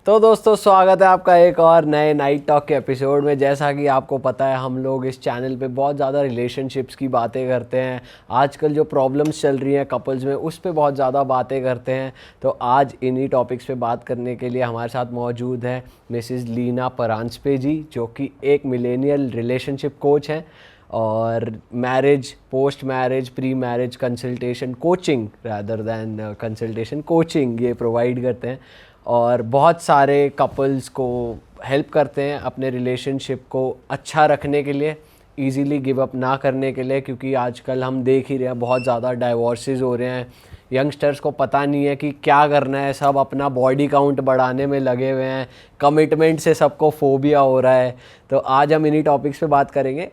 तो दोस्तों स्वागत है आपका एक और नए नाइट टॉक के एपिसोड में। जैसा कि आपको पता है हम लोग इस चैनल पे बहुत ज़्यादा रिलेशनशिप्स की बातें करते हैं। आजकल जो प्रॉब्लम्स चल रही हैं कपल्स में उस पे बहुत ज़्यादा बातें करते हैं। तो आज इन्हीं टॉपिक्स पे बात करने के लिए हमारे साथ मौजूद है मिसेस लीना परांजपे जी, जो कि एक मिलेनियल रिलेशनशिप कोच हैं और marriage, post marriage, pre marriage consultation coaching rather than consultation coaching ये प्रोवाइड करते हैं और बहुत सारे कपल्स को हेल्प करते हैं अपने रिलेशनशिप को अच्छा रखने के लिए, इजीली गिव अप ना करने के लिए। क्योंकि आजकल हम देख ही रहे हैं बहुत ज़्यादा डाइवोर्सेस हो रहे हैं। यंगस्टर्स को पता नहीं है कि क्या करना है, सब अपना बॉडी काउंट बढ़ाने में लगे हुए हैं, कमिटमेंट से सबको फोबिया हो रहा है। तो आज हम इन्हीं टॉपिक्स पे बात करेंगे।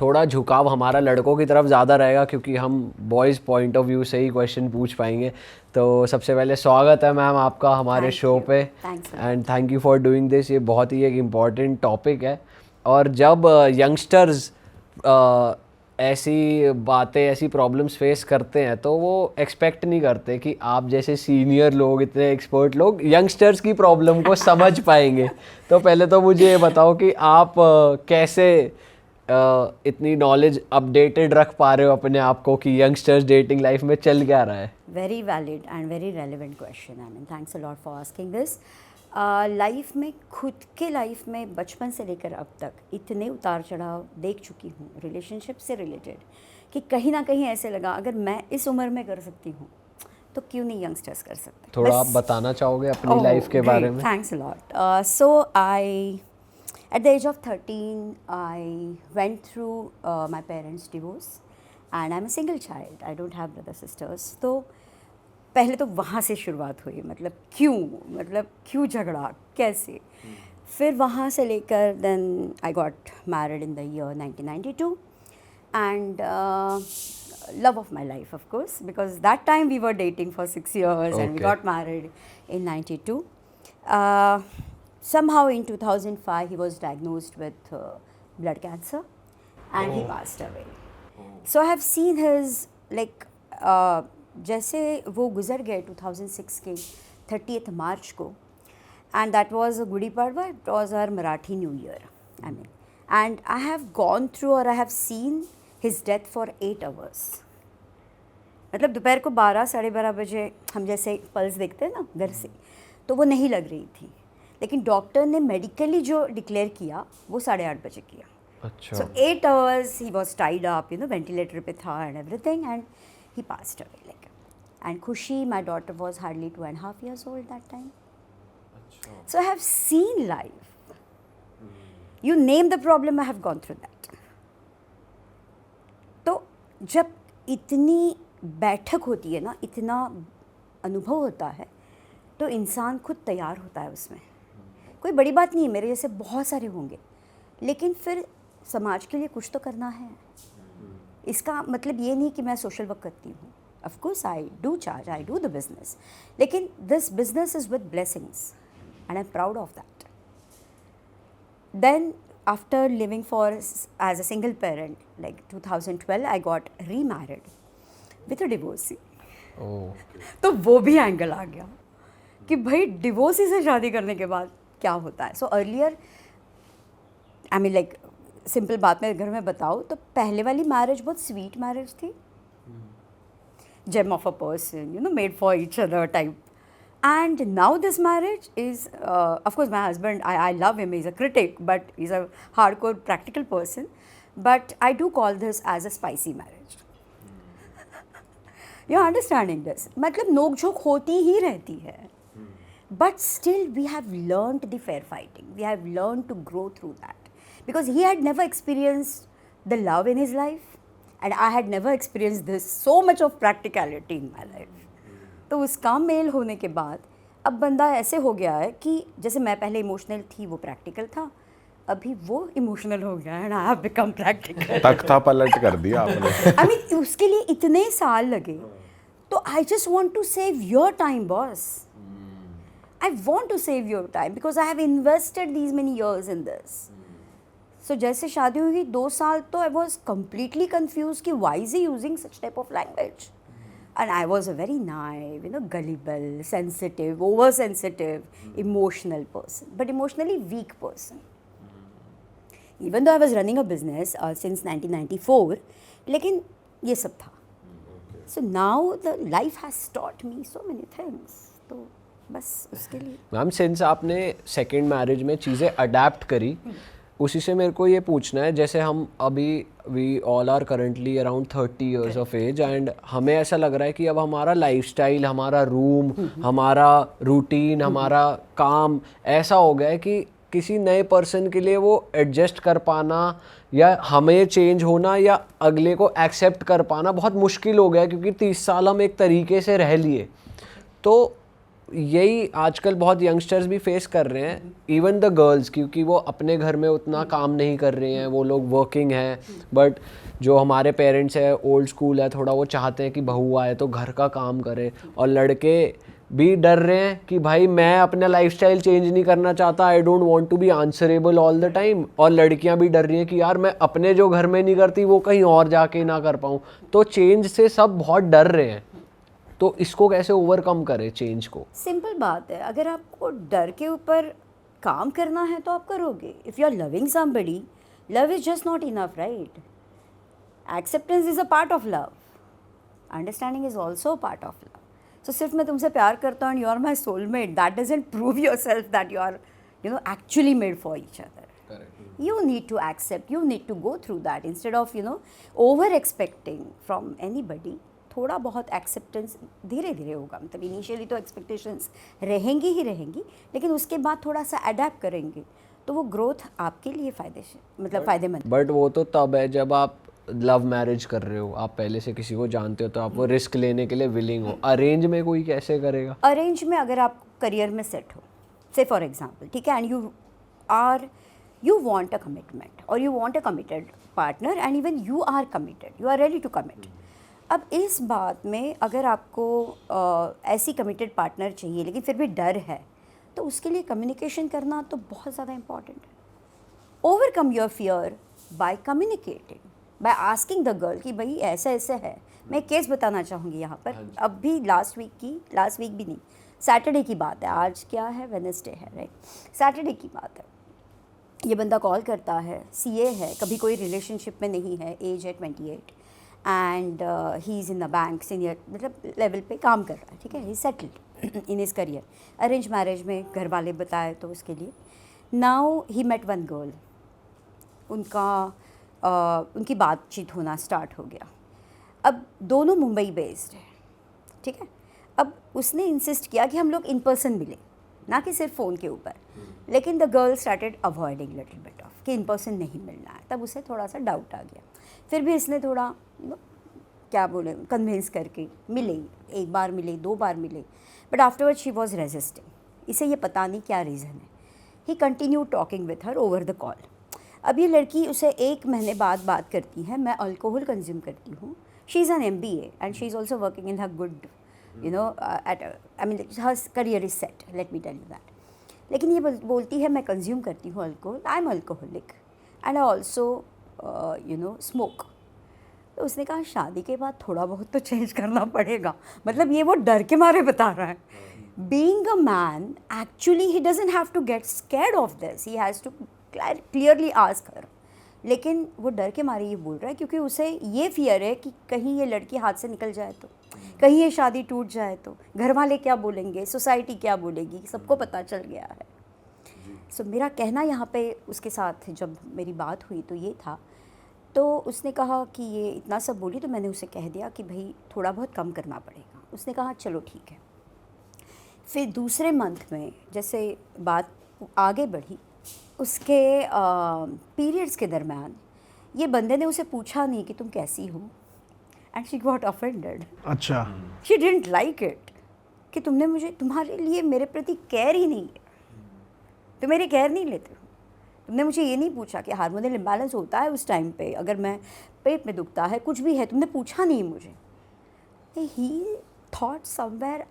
थोड़ा झुकाव हमारा लड़कों की तरफ ज़्यादा रहेगा क्योंकि हम बॉयज़ पॉइंट ऑफ व्यू से ही क्वेश्चन पूछ पाएंगे। तो सबसे पहले स्वागत है मैम आपका हमारे शो पे and thank you for doing this. ये बहुत ही एक इम्पॉर्टेंट टॉपिक है और जब यंगस्टर्स ऐसी बातें, ऐसी प्रॉब्लम्स फेस करते हैं तो वो एक्सपेक्ट नहीं करते कि आप जैसे सीनियर लोग, इतने एक्सपर्ट लोग यंगस्टर्स की प्रॉब्लम को समझ पाएंगे। तो पहले तो मुझे ये बताओ कि आप कैसे इतनी नॉलेज अपडेटेड रख पा रहे हो अपने आप को कि यंगस्टर्स डेटिंग लाइफ में चल क्या रहा है। Very valid and very relevant question. I mean thanks a lot for asking this. Life में, खुद के लाइफ में बचपन से लेकर अब तक इतने उतार चढ़ाव देख चुकी हूँ रिलेशनशिप से रिलेटेड कि कहीं ना कहीं ऐसे लगा अगर मैं इस उम्र में कर सकती हूँ तो क्यों नहीं यंगस्टर्स कर सकते। थोड़ा आप बताना चाहोगे अपनी लाइफ के बारे में? Thanks a lot. So I at the age of 13 I went through my parents divorce and I'm a single child. I don't have brother sisters. तो पहले तो वहाँ से शुरुआत हुई, मतलब क्यों झगड़ा, कैसे। फिर वहाँ से लेकर then I got married in the year 1992 and love of my life of course, because that time we were dating for 6 years and we got married in 92. Somehow in 2005 he was diagnosed with blood cancer and he passed away. So I have seen his like जैसे वो गुजर गए 2006 के 30th मार्च को, and that was a Gudi Padwa, it was our Marathi New Year. I mean, and I have gone through or I have seen his death for 8 hours. मतलब दोपहर को 12 साढ़े 12 बजे हम जैसे पल्स देखते हैं ना घर से, तो वो नहीं लग रही थी, लेकिन डॉक्टर ने मेडिकली जो डिक्लेयर किया वो 8:30 बजे किया। अच्छा। So 8 hours he was tied up, ventilator पे था and everything and he passed away like. And Khushi, my daughter was hardly 2.5 years old that time. So I have seen life, you name the problem, I have gone through that. तो जब इतनी बैठक होती है ना, इतना अनुभव होता है, तो इंसान खुद तैयार होता है उसमें। कोई बड़ी बात नहीं है, मेरे जैसे बहुत सारे होंगे, लेकिन फिर समाज के लिए कुछ तो करना है। इसका मतलब ये नहीं कि मैं सोशल वर्क करती हूँ, of course I do charge, I do the business, लेकिन this business is with blessings and I am proud of that. Then after living for as a single parent like 2012 I got remarried with a divorcee. तो वो भी angle आ गया कि भाई divorcee से शादी करने के बाद क्या होता है। So earlier I mean like simple बात में घर में बताऊँ तो पहले वाली मैरिज बहुत स्वीट मैरिज थी, gem of a person, made for each other type. And now this marriage is of course my husband, I love him, is a critic but is a hardcore practical person, but I do call this as a spicy marriage. You understanding this? मतलब नोक झोंक होती ही रहती है, but still we have learned the fair fighting, we have learned to grow through that, because he had never experienced the love in his life and I had never experienced this so much of practicality in my life. तो उसका mail होने के बाद अब बंदा ऐसे हो गया है कि जैसे मैं पहले इमोशनल थी, वो प्रैक्टिकल था, अभी वो इमोशनल हो गया and I have become practical. तख्ता पलट कर दिया आपने। आई मीन उसके लिए इतने साल लगे, तो I just want to save your time boss. I want to save your time because I have invested these many years in this. So जैसे शादी हुई 2 साल तो I was completely confused कि why is he using such type of language? And I was a very naive, gullible, sensitive, oversensitive, emotional person, but emotionally weak person. Even though I was running a business since 1994, लेकिन ये सब था. So now the life has taught me so many things. तो बस उसके लिए. Ma'am since आपने second marriage में चीज़ें अडेप्ट करी, उसी से मेरे को ये पूछना है, जैसे हम अभी we all are currently around 30 years of age and हमें ऐसा लग रहा है कि अब हमारा लाइफस्टाइल, हमारा रूम, हमारा रूटीन, हमारा काम ऐसा हो गया है कि किसी नए पर्सन के लिए वो एडजस्ट कर पाना या हमें चेंज होना या अगले को एक्सेप्ट कर पाना बहुत मुश्किल हो गया है, क्योंकि 30 साल हम एक तरीके से रह लिए. तो यही आजकल बहुत यंगस्टर्स भी फेस कर रहे हैं, इवन द गर्ल्स, क्योंकि वो अपने घर में उतना काम नहीं कर रहे हैं, वो लोग वर्किंग हैं. बट जो हमारे पेरेंट्स है, ओल्ड स्कूल है थोड़ा, वो चाहते हैं कि बहू आए तो घर का काम करे. और लड़के भी डर रहे हैं कि भाई मैं अपना लाइफस्टाइल चेंज नहीं करना चाहता, I don't want to be answerable all the time. और लड़कियां भी डर रही हैं कि यार मैं अपने जो घर में नहीं करती वो कहीं और जाके ना कर पाऊँ. तो चेंज से सब बहुत डर रहे हैं. तो इसको कैसे ओवरकम करें चेंज को? सिंपल बात है, अगर आपको डर के ऊपर काम करना है तो आप करोगे. If you are loving somebody, love is just not enough, right? Acceptance is a part of love, understanding is also part of love. So सिर्फ मैं तुमसे प्यार करता हूँ and you are my soulmate, that doesn't prove your self that you are actually made for each other. You need to accept, you need to go through that instead of over expecting from anybody. थोड़ा बहुत acceptance धीरे धीरे होगा. मतलब initially तो expectations रहेंगी ही रहेंगी, लेकिन उसके बाद थोड़ा सा अडेप्ट करेंगे तो वो ग्रोथ आपके लिए फ़ायदेमंद. बट वो तो तब है जब आप लव मैरिज कर रहे हो, आप पहले से किसी को जानते हो, तो आप वो रिस्क लेने के लिए विलिंग हो. अरेंज में कोई कैसे करेगा? अरेंज में अगर आप करियर में सेट हो, से फॉर एग्जाम्पल, ठीक है, and you want a commitment or you want a committed partner and even you are committed, you are ready to commit. अब इस बात में अगर आपको ऐसी कमिटेड पार्टनर चाहिए लेकिन फिर भी डर है, तो उसके लिए कम्युनिकेशन करना तो बहुत ज़्यादा इम्पॉर्टेंट है. Overcome your fear by communicating, by asking the girl कि भाई ऐसा ऐसा है. मैं एक केस बताना चाहूँगी यहाँ पर. अब भी लास्ट वीक भी नहीं, सैटरडे की बात है. आज क्या है? वेडनेसडे है, राइट? सैटरडे की बात है. ये बंदा कॉल करता है, सीए है, कभी कोई रिलेशनशिप में नहीं है, एज है 28 and he is in the bank, senior मतलब लेवल पे काम कर रहा है, ठीक है. He settled in his career. Arrange marriage में घर वाले बताए तो उसके लिए. Now he met one girl, उनकी बातचीत होना स्टार्ट हो गया. अब दोनों मुंबई बेस्ड है, ठीक है. अब उसने इंसिस्ट किया कि हम लोग इन पर्सन मिले, ना कि सिर्फ फ़ोन के ऊपर. लेकिन the girl started avoiding little bit of कि इन पर्सन नहीं मिलना है. तब उसे थोड़ा सा डाउट आ गया. फिर भी इसने थोड़ा क्या बोले कन्विंस करके मिले. एक बार मिले, 2 बार मिले, but afterward she was resisting. इसे ये पता नहीं क्या रीज़न है. He continue talking with her over the call. अब ये लड़की उसे 1 महीने बाद बात करती है, मैं अल्कोहल कंज्यूम करती हूँ. She is an MBA and she is also working in her good her career is set, let me tell you that. लेकिन ये बोलती है मैं कंज्यूम करती हूँ alcohol, I am alcoholic and I also smoke. तो उसने कहा शादी के बाद थोड़ा बहुत तो चेंज करना पड़ेगा. मतलब ये वो डर के मारे बता रहा है. Being a man, actually he doesn't have to get scared of this, he has to clearly ask her. लेकिन वो डर के मारे ये बोल रहा है क्योंकि उसे ये फियर है कि कहीं ये लड़की हाथ से निकल जाए तो, कहीं ये शादी टूट जाए तो घर वाले क्या बोलेंगे, सोसाइटी क्या बोलेगी, सबको पता चल गया है. सो मेरा कहना यहाँ पे उसके साथ जब मेरी बात हुई तो ये था. तो उसने कहा कि ये इतना सब बोली, तो मैंने उसे कह दिया कि भाई थोड़ा बहुत कम करना पड़ेगा. उसने कहा चलो ठीक है. फिर दूसरे मंथ में जैसे बात आगे बढ़ी, उसके पीरियड्स के दरम्यान ये बंदे ने उसे पूछा नहीं कि तुम कैसी हो, एंड शी गॉट ऑफेंडेड. अच्छा. शी डिडंट लाइक इट कि तुमने मुझे, तुम्हारे लिए मेरे प्रति केयर ही नहीं है, तुम मेरी केयर नहीं लेते हो. तुमने मुझे ये नहीं पूछा कि हार्मोनल इम्बैलेंस होता है उस टाइम पे, अगर मैं पेट में दुखता है, कुछ भी है, तुमने पूछा नहीं मुझे. ही thought somewhere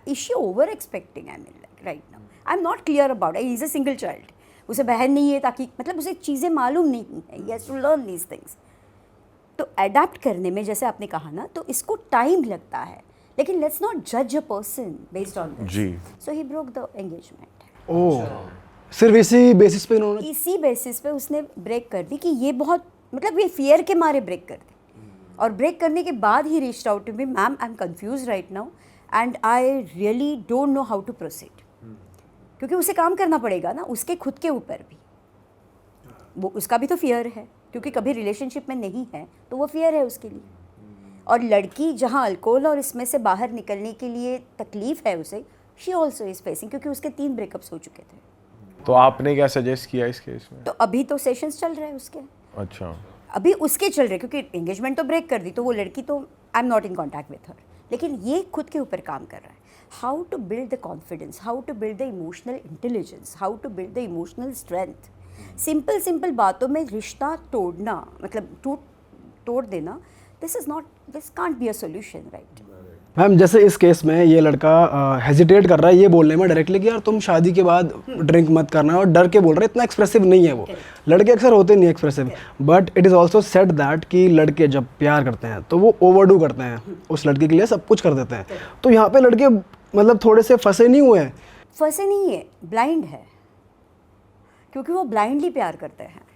is she over expecting, I mean like right now I am not clear about it. He is a single child, उसे बहन नहीं है ताकि मतलब उसे चीज़ें मालूम नहीं है. He has to learn these things. तो अडेप्ट करने में जैसे आपने कहा ना, तो इसको टाइम लगता है, लेकिन लेट्स नॉट जज a person based on this. जी। So he broke the engagement. Oh, सिर्फ इसी बेसिस पे इन्होंने। इसी बेसिस पे उसने ब्रेक कर दी कि ये बहुत, मतलब ये फियर के मारे ब्रेक कर दी। और ब्रेक करने के बाद he reached out to me, ma'am I am confuse right now and I really don't know how to proceed. क्योंकि उसे काम करना पड़ेगा ना उसके खुद के ऊपर भी, वो उसका भी तो फियर है, क्योंकि कभी रिलेशनशिप में नहीं है तो वो फियर है उसके लिए। और लड़की जहाँ अल्कोहल और इसमें से बाहर निकलने के लिए तकलीफ है उसे, शी ऑल्सो इज फेसिंग, क्योंकि उसके 3 ब्रेकअप्स हो चुके थे। तो आपने क्या सजेस्ट किया इस केस में? तो अभी तो सेशंस चल रहे हैं उसके, अच्छा। अभी उसके चल रहे, क्योंकि एंगेजमेंट तो ब्रेक कर दी, तो वो लड़की तो I am not in contact with her, लेकिन ये खुद के ऊपर काम कर रहा है। How to build the confidence, how to build the emotional intelligence, how to build the emotional strength. Simple बातों में रिश्ता तोड़ना, मतलब तोड़ देना, this can't be a solution, right? Ma'am जैसे इस केस में ये लड़का हेजिटेट कर रहा है ये बोलने में डायरेक्टली कि यार तुम शादी के बाद ड्रिंक मत करना, और डर के बोल रहा है, इतना एक्सप्रेसिव नहीं है वो। लड़के अक्सर होते नहीं expressive, but it is also said that कि लड़के जब प्यार करते हैं तो वो ओवरडू करते हैं, उस लड़के के लिए सब कुछ कर देते हैं। तो यहाँ पे लड़के मतलब थोड़े से फंसे नहीं हुए हैं? फंसे नहीं है, ब्लाइंड है, क्योंकि वो ब्लाइंडली प्यार करते हैं।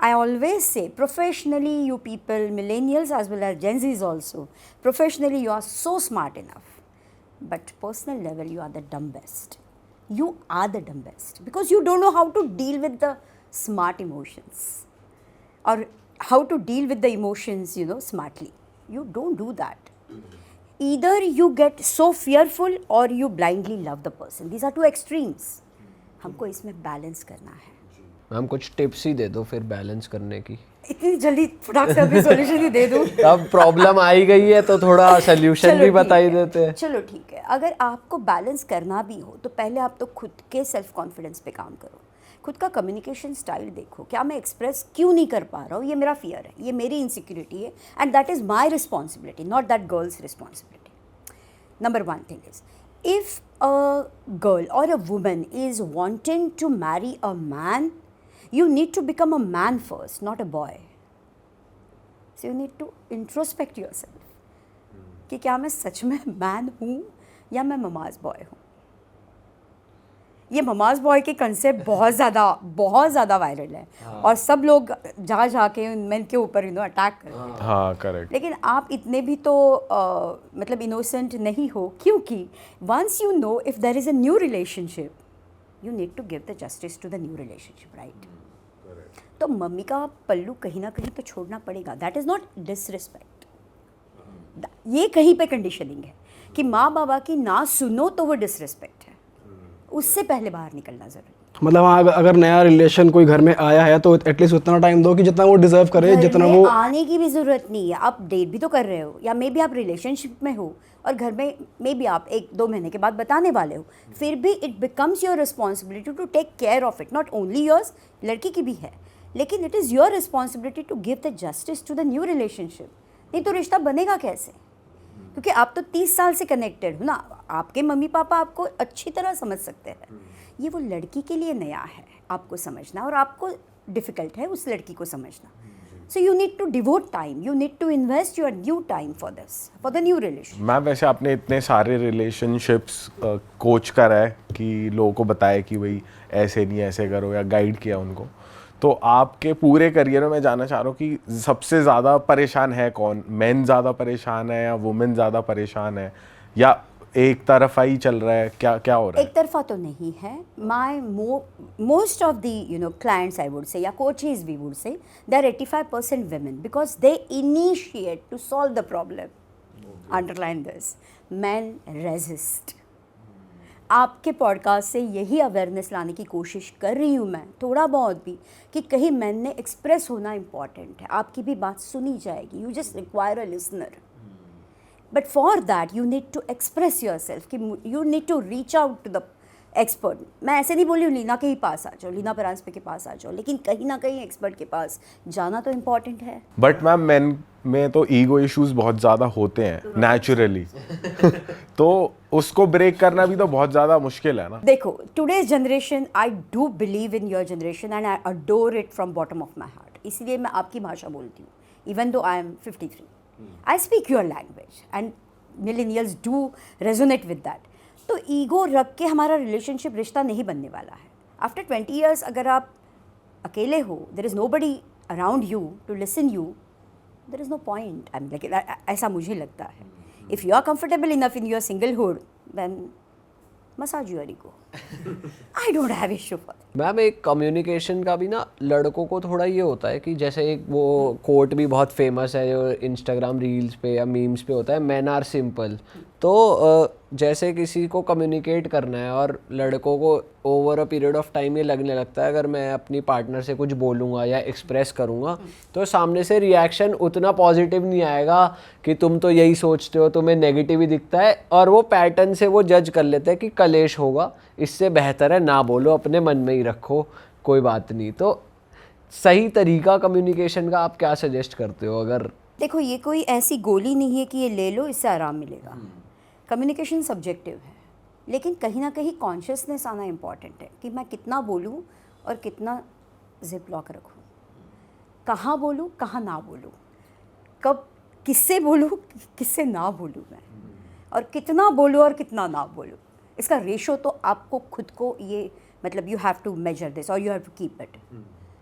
I always say, professionally, you people, millennials as well as Gen Zs also, professionally you are so smart enough, but personal level you are the dumb best. You are the dumb best because you don't know how to deal with the smart emotions, or how to deal with the emotions, you know, smartly. You don't do that. Either you get so fearful or you blindly love the person. These are two extremes. हमको इसमें balance करना है। Ma'am कुछ tips ही दे दो फिर balance करने की। इतनी जल्दी फटाक से अभी सॉल्यूशन ही दे दूं? अब प्रॉब्लम आई गई है तो थोड़ा सोल्यूशन भी बता ही देते हैं। चलो ठीक है, अगर आपको बैलेंस करना भी हो तो पहले आप तो खुद के सेल्फ कॉन्फिडेंस पे काम करो। खुद का कम्युनिकेशन स्टाइल देखो, क्या मैं एक्सप्रेस क्यों नहीं कर पा रहा हूँ, ये मेरा फियर है, ये मेरी इनसिक्योरिटी है, and that is my responsibility, not that girls responsibility. Number 1 thing is, if a girl or a woman is wanting to marry a man, you need to become a man first, not a boy. So you need to introspect yourself कि क्या मैं सच में man हूँ या मैं mama's boy हूँ। ये mama's boy के कंसेप्ट बहुत ज़्यादा वायरल है, और सब लोग जाके मेन के ऊपर अटैक करते हैं। हाँ करेक्ट। लेकिन आप इतने भी तो मतलब इनोसेंट नहीं हो, क्योंकि once you know if there is a new relationship, you need to give the justice to the new relationship, right? तो मम्मी का पल्लू कहीं ना कहीं तो छोड़ना पड़ेगा। दैट इज़ नॉट डिसरिस्पेक्ट, ये कहीं पे कंडीशनिंग है कि माँ बाबा की ना सुनो तो वो डिसरिस्पेक्ट है। उससे पहले बाहर निकलना ज़रूरी। मतलब हाँ, अगर नया रिलेशन कोई घर में आया है तो एटलीस्ट उतना टाइम दो कि जितना वो डिजर्व करे, जितना वो। आने की भी ज़रूरत नहीं है, आप डेट भी तो कर रहे हो, या मे बी आप रिलेशनशिप में हो और घर में मे बी आप 1-2 महीने के बाद बताने वाले हो, फिर भी it becomes your responsibility to take care of it. Not only yours, लड़की की भी है, लेकिन it is your responsibility to give the justice to the new relationship. नहीं तो रिश्ता बनेगा कैसे? क्योंकि आप तो 30 साल से कनेक्टेड हो ना, आपके मम्मी पापा आपको अच्छी तरह समझ सकते हैं। ये वो लड़की के लिए नया है आपको समझना, और आपको डिफ़िकल्ट है उस लड़की को समझना। So you need to devote time, you need to invest your new time for this, for the new relation. Ma'am वैसे आपने इतने सारे रिलेशनशिप्स कोच करा है कि लोगों को बताया कि भाई ऐसे नहीं ऐसे करो, या गाइड किया उनको, तो आपके पूरे करियर में मैं जानना चाह रहा हूँ कि सबसे ज़्यादा परेशान है कौन? मैन ज़्यादा परेशान है या वुमेन ज़्यादा परेशान है, या एक तरफा ही चल रहा है? क्या हो रहा है? एक तरफा तो नहीं है। My most of the clients I would say, या coaches we would say, they are 85% women because they initiate to solve the problem. Underline this. Men resist. आपके पॉडकास्ट से यही अवेयरनेस लाने की कोशिश कर रही हूँ मैं, थोड़ा बहुत भी, कि कहीं मैन ने एक्सप्रेस होना इम्पॉर्टेंट है, आपकी भी बात सुनी जाएगी। You just require a listener, but for that you need to express your self, कि you need to reach out to the expert. मैं ऐसे नहीं बोल रही हूँ लीना के ही पास आ जाओ, लीना परांजपे के पास आ जाओ, लेकिन कहीं ना कहीं एक्सपर्ट के पास जाना तो इम्पॉर्टेंट है। बट मैम मेन में तो ईगो इश्यूज बहुत ज़्यादा होते हैं नेचुरली तो उसको ब्रेक करना भी तो बहुत ज़्यादा मुश्किल है ना। देखो, today's generation, I do believe in your generation and I adore it from bottom of my heart, इसलिए मैं आपकी भाषा बोलती हूँ। even though I am 53. I speak your language and millennials do resonate with that. तो ego रख के हमारा रिलेशनशिप रिश्ता नहीं बनने वाला है. आफ्टर 20 years अगर आप अकेले हो, there is nobody around you to listen you, there is no point. I mean, like, ऐसा मुझे लगता है. If you are comfortable enough in your singlehood, then massage your ego. I don't have issue for that. Ma'am एक communication का भी ना लड़कों को थोड़ा ये होता है कि जैसे एक वो कोट भी बहुत फेमस है जो इंस्टाग्राम रील्स पे या मीम्स पे होता है, मैन आर सिंपल. तो जैसे किसी को कम्युनिकेट करना है और लड़कों को over a period of time ये लगने लगता है अगर मैं अपनी पार्टनर से कुछ बोलूँगा या एक्सप्रेस करूँगा तो सामने से रिएक्शन उतना पॉजिटिव नहीं आएगा कि तुम तो यही सोचते हो, तुम्हें नेगेटिव ही दिखता है, और वो पैटर्न से वो जज कर लेते हैं कि कलेश होगा, इससे बेहतर है ना बोलो, अपने मन में ही रखो, कोई बात नहीं. तो सही तरीका कम्युनिकेशन का आप क्या सजेस्ट करते हो? अगर देखो ये कोई ऐसी गोली नहीं है कि ये ले लो इससे आराम मिलेगा. कम्युनिकेशन सब्जेक्टिव है, लेकिन कहीं ना कहीं कॉन्शियसनेस आना इम्पॉर्टेंट है कि मैं कितना बोलूँ और कितना जिप लॉक रखूँ, कहाँ बोलूँ कहाँ ना बोलूँ, कब किससे बोलूँ किससे ना बोलूँ मैं, और कितना बोलूँ और कितना ना बोलूँ. इसका रेशो तो आपको खुद को ये मतलब you have to measure this और you have to keep it.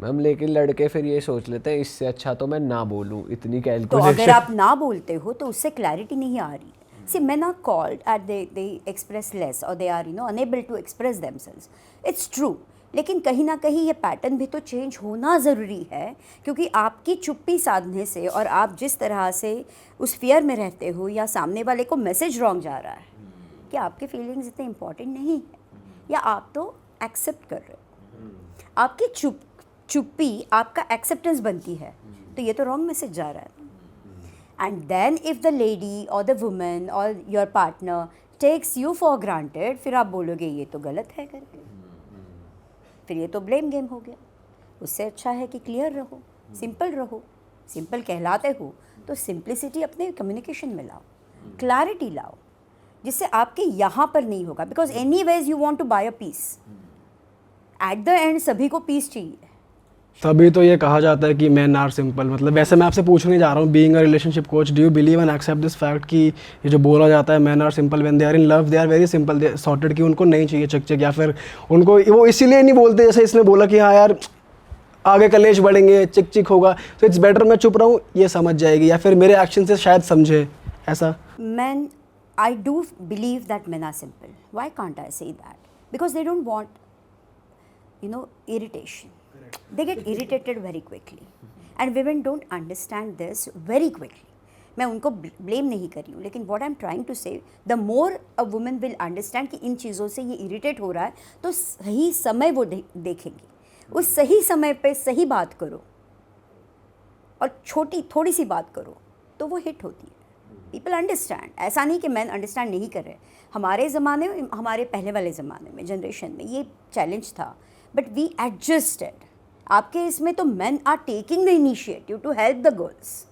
Ma'am लेकिन लड़के फिर ये सोच लेते हैं इससे अच्छा तो मैं ना बोलूँ, इतनी तो कैलकुलेशन. अगर आप ना बोलते हो तो उससे क्लैरिटी नहीं आ रही है. See, men are called and they express less or they are unable to express themselves. It's true. लेकिन कहीं ना कहीं ये पैटर्न भी तो चेंज होना ज़रूरी है, क्योंकि आपकी चुप्पी साधने से और आप जिस तरह से उस फियर में रहते हो या सामने वाले को मैसेज रॉन्ग जा रहा है कि आपके फीलिंग्स इतने इम्पॉर्टेंट नहीं है या आप तो एक्सेप्ट कर रहे हो. आपकी चुप्पी आपका एक्सेप्टेंस बनती है, तो ये तो रॉन्ग मैसेज जा रहा है. And then if the lady or the woman or your partner takes you for granted, फिर आप बोलोगे ये तो गलत है करके, फिर ये तो ब्लेम गेम हो गया. उससे अच्छा है कि क्लियर रहो, सिंपल रहो. सिंपल कहलाते हो तो सिंप्लिसिटी अपने कम्युनिकेशन में लाओ, क्लैरिटी लाओ, जिससे आपके यहाँ पर नहीं होगा. Because anyways you want to buy a peace, at the end सभी को पीस चाहिए. तभी तो ये कहा जाता है कि मैन आर सिंपल. मतलब वैसे मैं आपसे पूछने जा रहा हूँ, being a relationship coach, do you believe and accept this fact कि ये जो बोला जाता है man are simple, when they are in love they are very simple, they sorted, कि उनको नहीं चाहिए चक चक, या फिर उनको वो इसीलिए नहीं बोलते जैसे इसने बोला कि हाँ यार आगे कलेश बढ़ेंगे, चिक चिक होगा, तो इट्स बेटर मैं चुप रहूँ, ये समझ जाएगी, या फिर मेरे एक्शन से शायद समझे ऐसा. Men, I do believe that men are simple. Why can't I say that? Because they don't want, irritation. They get irritated very quickly. And women don't understand this very quickly. मैं उनको blame नहीं कर रही हूँ, लेकिन what I'm trying to say, the more a woman will understand कि इन चीज़ों से ये इरिटेट हो रहा है, तो सही समय वो देखेंगी. उस सही समय पे सही बात करो और थोड़ी सी बात करो तो वो हिट होती है. People understand. ऐसा नहीं कि मैन अंडरस्टैंड नहीं कर रहे. हमारे ज़माने में, हमारे पहले वाले ज़माने में, जनरेशन में ये चैलेंज था, बट वी एडजस्टेड. आपके इसमें तो man are taking the initiative to help the girls.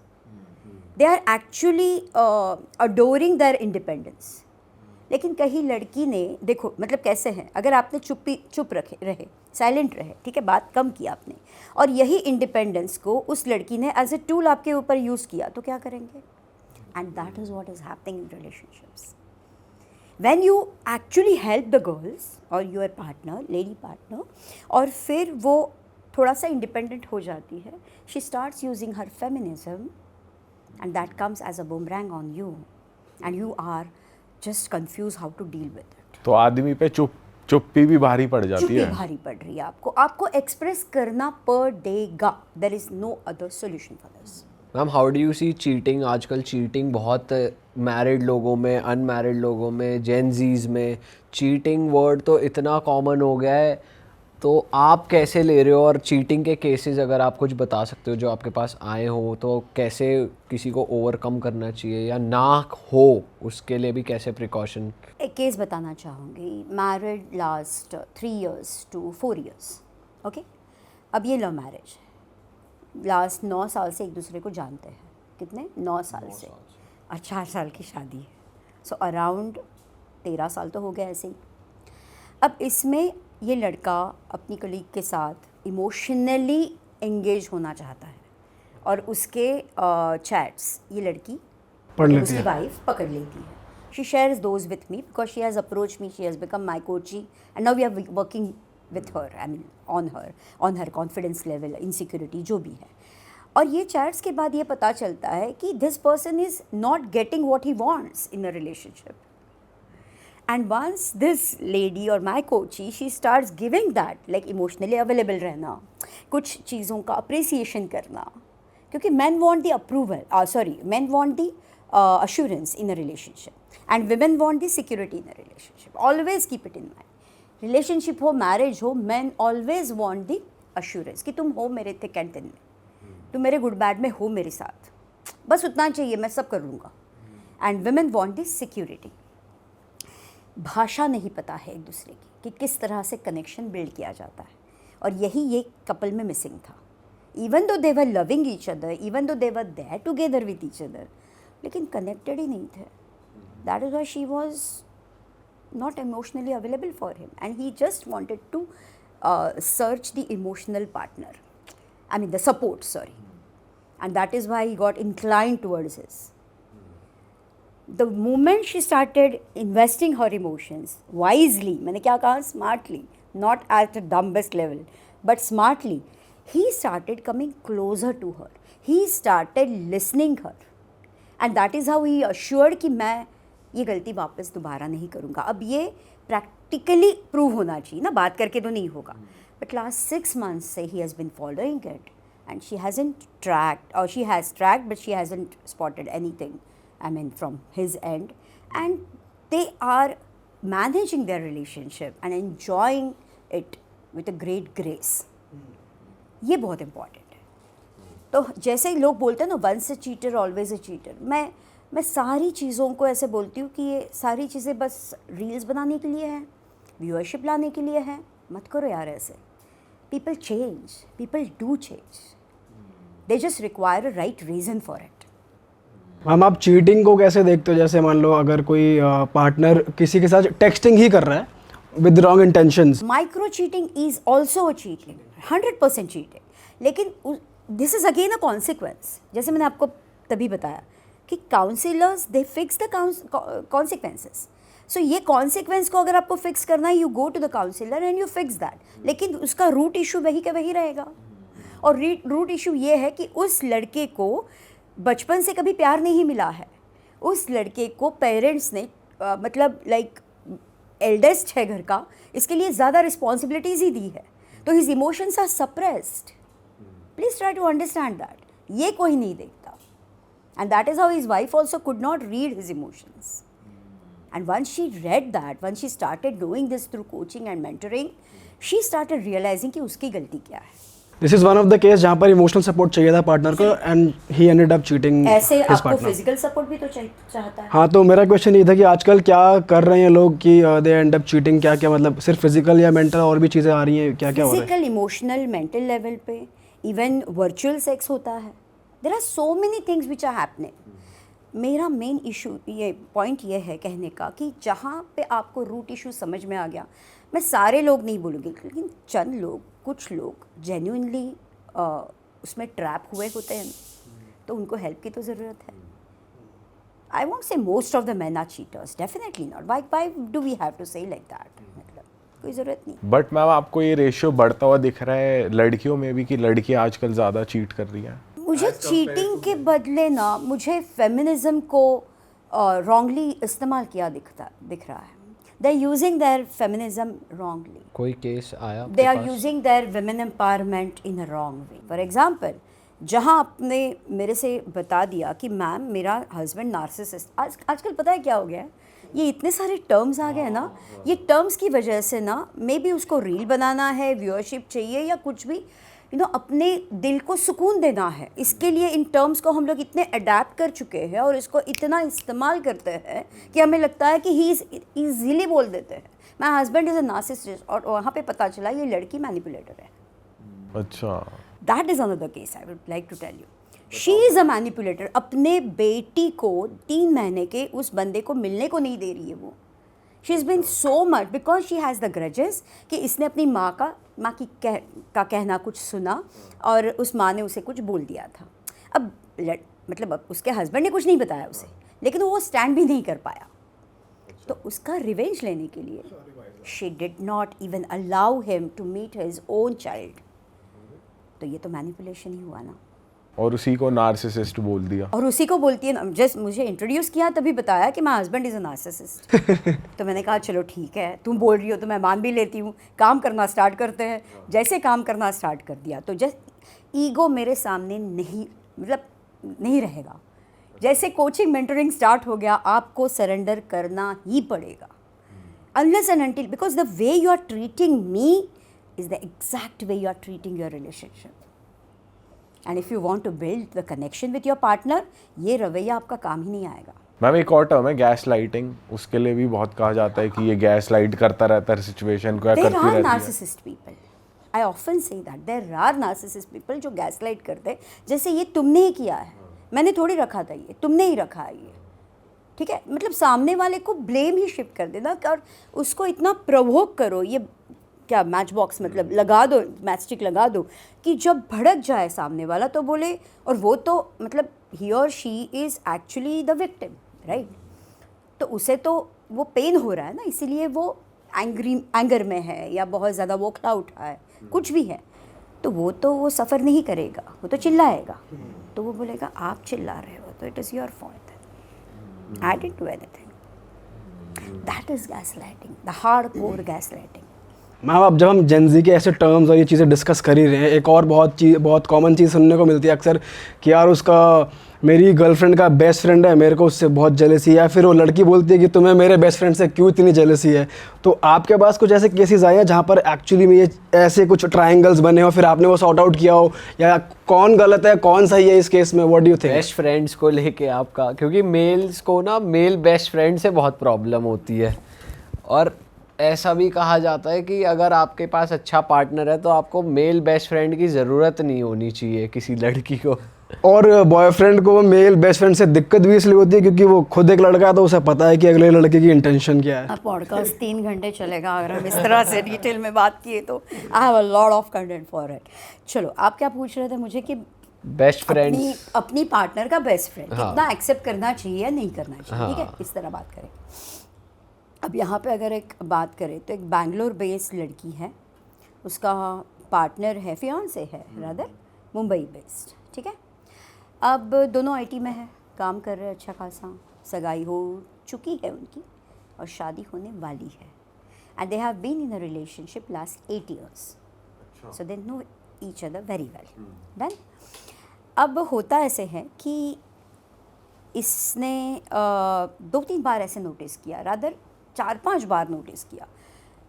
They are actually adoring their independence. लेकिन कहीं लड़की ने देखो मतलब कैसे हैं, अगर आपने चुप रहे, साइलेंट रहे, ठीक है, बात कम की आपने, और यही इंडिपेंडेंस को उस लड़की ने एज ए टूल आपके ऊपर यूज़ किया, तो क्या करेंगे? And that is what is happening in relationships. When you actually help the girls or your partner, lady partner, और फिर वो थोड़ा सा independent हो जाती है, she starts using her feminism and that comes as a boomerang on you and you are just confused how to deal with it. तो आदमी पे चुप्पी भी भारी पड़ जाती चुप्पी है. भारी पड़ रही है आपको एक्सप्रेस करना पड़ेगा. There is no other solution for this. Ma'am how do you see cheating? आजकल चीटिंग बहुत मैरिड लोगों में, अनमैरिड लोगों में, जेन जीज में चीटिंग वर्ड तो इतना कॉमन हो गया है. तो आप कैसे ले रहे हो? और चीटिंग के केसेस अगर आप कुछ बता सकते हो जो आपके पास आए हो, तो कैसे किसी को ओवरकम करना चाहिए या ना हो उसके लिए भी कैसे प्रिकॉशन? एक केस बताना चाहूँगी. Married last 3 years to 4 years. Okay, अब ये लव मैरिज है. लास्ट 9 साल से एक दूसरे को जानते हैं. कितने? 9 साल से. और 4 साल की शादी है. सो अराउंड 13 साल तो हो गया ऐसे ही. अब इसमें ये लड़का अपनी कलीग के साथ इमोशनली एंगेज होना चाहता है. और उसके चैट्स ये लड़की पढ़ लेती उसकी है। वाइफ पकड़ लेती है. She shares those with me because she has approached me, she has become my coachee, and now we are working with her, I mean on her confidence level, insecurity जो भी है. और ये chats के बाद ये पता चलता है कि this person is not getting what he wants in a relationship. And once this lady or my coachee, she starts giving that, like emotionally available रहना, कुछ चीज़ों का appreciation करना, क्योंकि men want the approval, men want the assurance in a relationship, and women want the security in a relationship. Always keep it in mind. Relationship हो, marriage हो, men always want the assurance कि तुम हो मेरे thick and thin में, तुम मेरे good bad में हो मेरे साथ, बस उतना चाहिए, मैं सब कर लूँगा. And women want the security. भाषा नहीं पता है एक दूसरे की कि किस तरह से कनेक्शन बिल्ड किया जाता है, और यही ये कपल में मिसिंग था. Even though they were loving each other, even though they were there together with each other, लेकिन कनेक्टेड ही नहीं थे. That is why she was not emotionally available for him, and he just wanted to search the emotional partner, I mean the support, sorry, and that is why he got inclined towards his. The moment she started investing her emotions wisely, मैंने क्या कहा, smartly, not at the dumbest level, but smartly, he started coming closer to her. He started listening her, and that is how he assured कि मैं ये गलती वापस दोबारा नहीं करूँगा. अब ये प्रैक्टिकली प्रूव होना चाहिए ना, बात करके तो नहीं होगा. बट लास्ट 6 months से he has been following it, and she hasn't tracked, or she has tracked but she hasn't spotted anything, I mean from his end, and they are managing their relationship and enjoying it with a great grace. ये बहुत important है. तो जैसे ही लोग बोलते हैं ना, once a cheater always a cheater, मैं सारी चीज़ों को ऐसे बोलती हूँ कि ये सारी चीज़ें बस रील्स बनाने के लिए हैं, व्यूअरशिप लाने के लिए हैं. मत करो यार ऐसे. People change, people do change, they just require a right reason for it. Ma'am आप चीटिंग को कैसे देखते हो? जैसे मान लो अगर कोई पार्टनर किसी के साथ टेक्सटिंग ही कर रहा है with wrong intentions. Micro cheating is also a cheating, 100% cheating. लेकिन this is again a consequence. जैसे मैंने आपको तभी बताया कि counsellors they fix the consequences. So ये कॉन्सिक्वेंस को अगर आपको फिक्स करना है, you go to the counsellor and you fix that. लेकिन उसका रूट इशू वही का वही रहेगा. और रूट इशू ये है कि उस लड़के को बचपन से कभी प्यार नहीं मिला है. उस लड़के को पेरेंट्स ने मतलब लाइक एल्डेस्ट है घर का, इसके लिए ज़्यादा रिस्पॉन्सिबिलिटीज़ ही दी है. तो his emotions are suppressed. Please try to understand that. ये कोई नहीं देखता. And that is how his wife also could not read his emotions. And once she read that, once she started doing this through coaching and mentoring, she started realizing कि उसकी गलती क्या है. This is one of the case जहाँ पर emotional support चाहिए था partner को, and he ended up cheating ऐसे हिज आपको पार्टनर. फिजिकल सपोर्ट भी तो चाहता है. हाँ, तो मेरा क्वेश्चन ये था कि आजकल क्या कर रहे हैं लोग कि दे एंड अप चीटिंग. क्या क्या मतलब सिर्फ फिजिकल या मेंटल और भी चीज़ें आ रही हैं? क्या क्या हो रहा है? फिजिकल, इमोशनल, मेंटल लेवल पे, इवन वर्चुअल सेक्स होता है. There are so many things which are happening. मेरा मेन इशू ये पॉइंट ये है कहने का कि जहाँ पे आपको रूट इशू समझ में आ गया, मैं सारे लोग नहीं बोलूँगी, लेकिन चंद लोग, कुछ लोग जेन्युइनली उसमें ट्रैप हुए होते हैं, तो उनको हेल्प की तो ज़रूरत है. I won't say most of the men are cheaters, definitely not. Why do we have to say like that? मतलब कोई ज़रूरत नहीं. बट मैम आपको ये रेशियो बढ़ता हुआ दिख रहा है लड़कियों में भी कि लड़कियां आजकल ज़्यादा चीट कर रही हैं? मुझे चीटिंग के बदले ना, मुझे फेमिनिज्म को रॉन्गली इस्तेमाल किया दिख रहा है. They are using their feminism wrongly. कोई केस आया आपके दे आर पास? Using their women empowerment in a wrong way. For example, जहाँ आपने मेरे से बता दिया कि मैम मेरा हस्बैंड नार्सिसिस्ट, आजकल पता है क्या हो गया है, ये इतने सारे टर्म्स आ गए हैं ना, ये टर्म्स की वजह से ना मे बी उसको रील बनाना है, व्यूअरशिप चाहिए या कुछ भी, अपने दिल को सुकून देना है, इसके लिए इन टर्म्स को हम लोग इतने अडेप्ट कर चुके हैं और इसको इतना इस्तेमाल करते हैं कि हमें लगता है कि ही ईजीली बोल देते हैं my husband is a narcissist, और वहाँ पे पता चला ये लड़की मैनिपुलेटर है. अच्छा. That is another case I would like to tell you. She is a manipulator. अपने बेटी को 3 महीने के उस बंदे को मिलने को नहीं दे रही है वो. She is been so much because she has the grudges कि इसने अपनी माँ का कहना कुछ सुना और उस माँ ने उसे कुछ बोल दिया था. अब मतलब अब उसके हस्बैंड ने कुछ नहीं बताया उसे, लेकिन वो स्टैंड भी नहीं कर पाया। तो उसका रिवेंज लेने के लिए she did not even allow him to meet his own child. तो ये तो मैनिपुलेशन ही हुआ ना। और उसी को नार्सिसिस्ट बोल दिया। और उसी को बोलती है, जस्ट मुझे इंट्रोड्यूस किया तभी बताया कि my husband is a narcissist. तो मैंने कहा चलो ठीक है, तुम बोल रही हो तो मैं मान भी लेती हूँ, काम करना स्टार्ट करते हैं। जैसे काम करना स्टार्ट कर दिया तो जस्ट ईगो मेरे सामने नहीं, मतलब नहीं रहेगा। जैसे कोचिंग मेंटरिंग स्टार्ट हो गया, आपको सरेंडर करना ही पड़ेगा, unless and until, because the way you are treating me is the exact way you are treating your relationship. And if you want to build the connection with your partner, ये रवैया आपका काम ही नहीं आएगा। Ma'am एक और term है gas lighting, उसके लिए भी बहुत कहा जाता है कि ये गैस लाइट करता रहता है सिचुएशन को या There करती are रहती है। narcissist people. I often say that there are narcissist people जो gaslight करते हैं, जैसे ये तुमने ही किया है, मैंने थोड़ी रखा था, ये तुमने ही रखा है ये, ठीक है। मतलब सामने वाले को ब्लेम ही शिफ्ट कर देना और उसको इतना प्रोवोक करो, ये क्या मैच बॉक्स मतलब लगा दो, मैच स्टिक लगा दो कि जब भड़क जाए सामने वाला तो बोले, और वो तो मतलब ही और she is actually the victim, right. तो उसे तो वो पेन हो रहा है ना, इसीलिए वो एंगर में है या बहुत ज़्यादा वो खड़ा उठा है, कुछ भी है, तो वो सफ़र नहीं करेगा, वो तो चिल्लाएगा। तो वो बोलेगा आप चिल्ला रहे हो तो it is your fault, I didn't do anything. That is gaslighting, the hardcore gaslighting. Ma'am अब जब हम जेनजी के ऐसे टर्म्स और ये चीज़ें डिस्कस कर ही रहे हैं, एक और बहुत कॉमन चीज़ सुनने को मिलती है अक्सर कि यार उसका मेरी गर्लफ्रेंड का बेस्ट फ्रेंड है, मेरे को उससे बहुत जेलसी है, या फिर वो लड़की बोलती है कि तुम्हें मेरे बेस्ट फ्रेंड से क्यों इतनी जेलसी है। तो आपके पास कुछ ऐसे केसेस आए हैं जहाँ पर एक्चुअली में ये ऐसे कुछ ट्रायंगल्स बने हो, फिर आपने वो सॉर्ट आउट किया हो, या कौन गलत है कौन सही है इस केस में? What do you think? Best friends को लेके आपका, क्योंकि मेल्स को ना मेल बेस्ट फ्रेंड से बहुत प्रॉब्लम होती है, और ऐसा भी कहा जाता है कि अगर आपके पास अच्छा पार्टनर है तो आपको मेल बेस्ट फ्रेंड की ज़रूरत नहीं होनी चाहिए किसी लड़की को। और बॉयफ्रेंड को मेल बेस्ट फ्रेंड से दिक्कत भी इसलिए होती है क्योंकि वो खुद एक लड़का है, तो उसे पता है कि अगले लड़के की इंटेंशन क्या है। अब पॉडकास्ट 3 घंटे चलेगा अगर हम इस तरह से डिटेल में बात किए तो। I have a lot of content for it. चलो आप क्या पूछ रहे थे मुझे कि बेस्ट फ्रेंड्स अपनी पार्टनर का बेस्ट फ्रेंड हाँ। कितना एक्सेप्ट करना चाहिए या नहीं करना चाहिए, ठीक है, हाँ। इस तरह बात करें। अब यहाँ पे अगर एक बात करें तो एक बैंगलोर बेस्ड लड़की है, उसका पार्टनर है, फियांसे है रादर, मुंबई बेस्ड, ठीक है। अब दोनों आईटी में है, काम कर रहे हैं अच्छा खासा, सगाई हो चुकी है उनकी और शादी होने वाली है, and they have been in a relationship last 8 years, so they know each other very well. Done. अब होता ऐसे है कि इसने 2-3 बार ऐसे नोटिस किया, रादर 4-5 बार नोटिस किया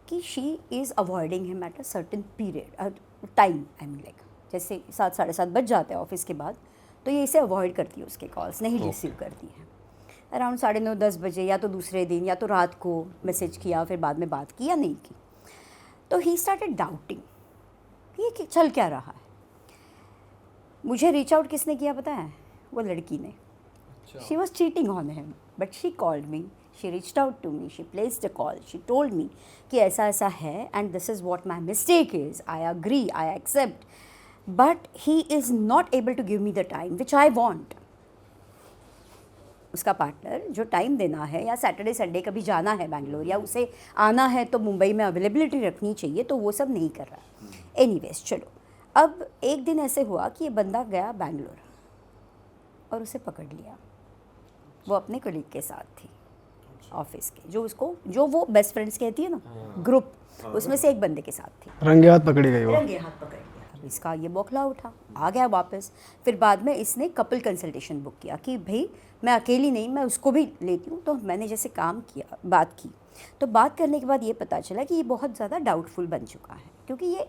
कि she is avoiding him at a certain period time, I mean like जैसे 7-7:30 बज जाते हैं ऑफिस के बाद, तो ये इसे अवॉइड करती है, उसके कॉल्स नहीं रिसीव करती है। अराउंड 9:30-10 बजे या तो दूसरे दिन या तो रात को मैसेज किया, फिर बाद में बात की या नहीं की, तो ही स्टार्टेड डाउटिंग ये चल क्या रहा है। मुझे रीच आउट किसने किया पता है? वो लड़की ने। She was cheating on him but she called me, she reached out to me, she placed a call, she told me कि ऐसा ऐसा है and this is what my mistake is, I agree, I accept, but he is not able to give me the time which I want. उसका partner जो time देना है, या Saturday Sunday कभी जाना है बैंगलोर, या उसे आना है तो मुंबई में अवेलेबिलिटी रखनी चाहिए, तो वो सब नहीं कर रहा। एनीवेज चलो, अब एक दिन ऐसे हुआ कि ये बंदा गया बैंगलोर और उसे पकड़ लिया। वो अपने कलीग के साथ थी ऑफिस के, जो वो बेस्ट फ्रेंड्स कहती है ना, ग्रुप, उसमें से एक बंदे के साथ थी। रंगे हाथ पकड़ी गई वो। रंगे हाथ पकड़ लिया। अब इसका ये बौखला उठा, आ गया वापस। फिर बाद में इसने कपल कंसल्टेशन बुक किया कि भाई मैं अकेली नहीं, मैं उसको भी लेती हूँ। तो मैंने जैसे काम किया, बात की, तो बात करने के बाद ये पता चला कि ये बहुत ज़्यादा डाउटफुल बन चुका है, क्योंकि ये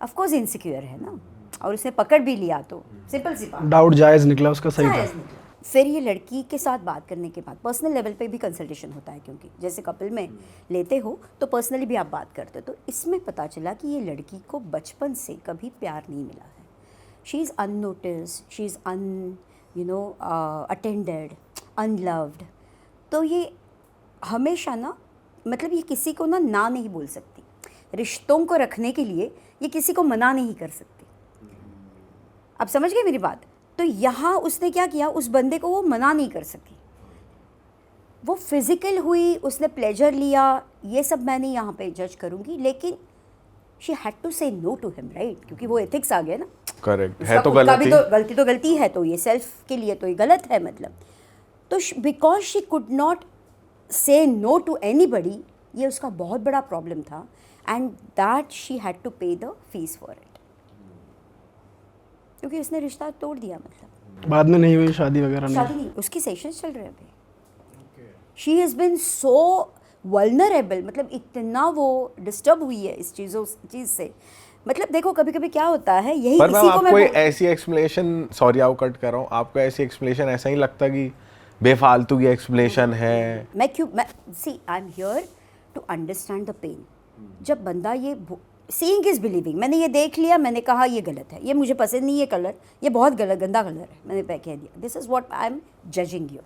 ऑफकोर्स इनसिक्योर है ना, और उसने पकड़ भी लिया, तो सिंपल सी बात, डाउट जायज़ निकला उसका, सही था। जायज़ निकला। फिर ये लड़की के साथ बात करने के बाद पर्सनल लेवल पे भी कंसल्टेशन होता है, क्योंकि जैसे कपल में लेते हो तो पर्सनली भी आप बात करते हो, तो इसमें पता चला कि ये लड़की को बचपन से कभी प्यार नहीं मिला है। She is unnoticed, she is attended, unloved. तो ये हमेशा ना, मतलब ये किसी को ना नहीं बोल सकती, रिश्तों को रखने के लिए ये किसी को मना नहीं कर सकती। आप समझ गए मेरी बात? तो यहाँ उसने क्या किया, उस बंदे को वो मना नहीं कर सकी, वो फिज़िकल हुई, उसने प्लेजर लिया, ये सब मैं नहीं यहाँ पे जज करूँगी, लेकिन शी हैड टू से नो टू हिम, राइट, क्योंकि वो एथिक्स आ गया ना। करेक्ट उसका है, तो खुद का भी गलती तो गलती तो गलती है, तो ये सेल्फ के लिए तो ये गलत है मतलब। तो because she could not say no to anybody, ये उसका बहुत बड़ा प्रॉब्लम था, and that she had to pay the fees for it, क्योंकि उसने रिश्ता तोड़ दिया मतलब। बाद में नहीं हुई शादी वगैरह नहीं? शादी नहीं, उसकी सेशंस चल रहे हैं अभी। She has been so vulnerable, मतलब इतना वो डिस्टर्ब हुई है इस चीज़ से। मतलब देखो कभी कभी क्या होता है, यही पर मैम इसी को आपको मैं ऐसी एक्सप्लेनेशन, सॉरी आपको कट कर रहा हूँ, आपको ऐसी एक्सप्लेनेशन ऐसा ही लगता कि बेफालतू की एक्सप्लेनेशन है? मैं see I am here to understand the pain. जब बंदा ये सीइंग इज बिलीविंग, मैंने ये देख लिया, मैंने कहा ये गलत है, ये मुझे पसंद नहीं, ये कलर ये बहुत गलत गंदा कलर है, मैंने कह दिया, this is what I am judging you,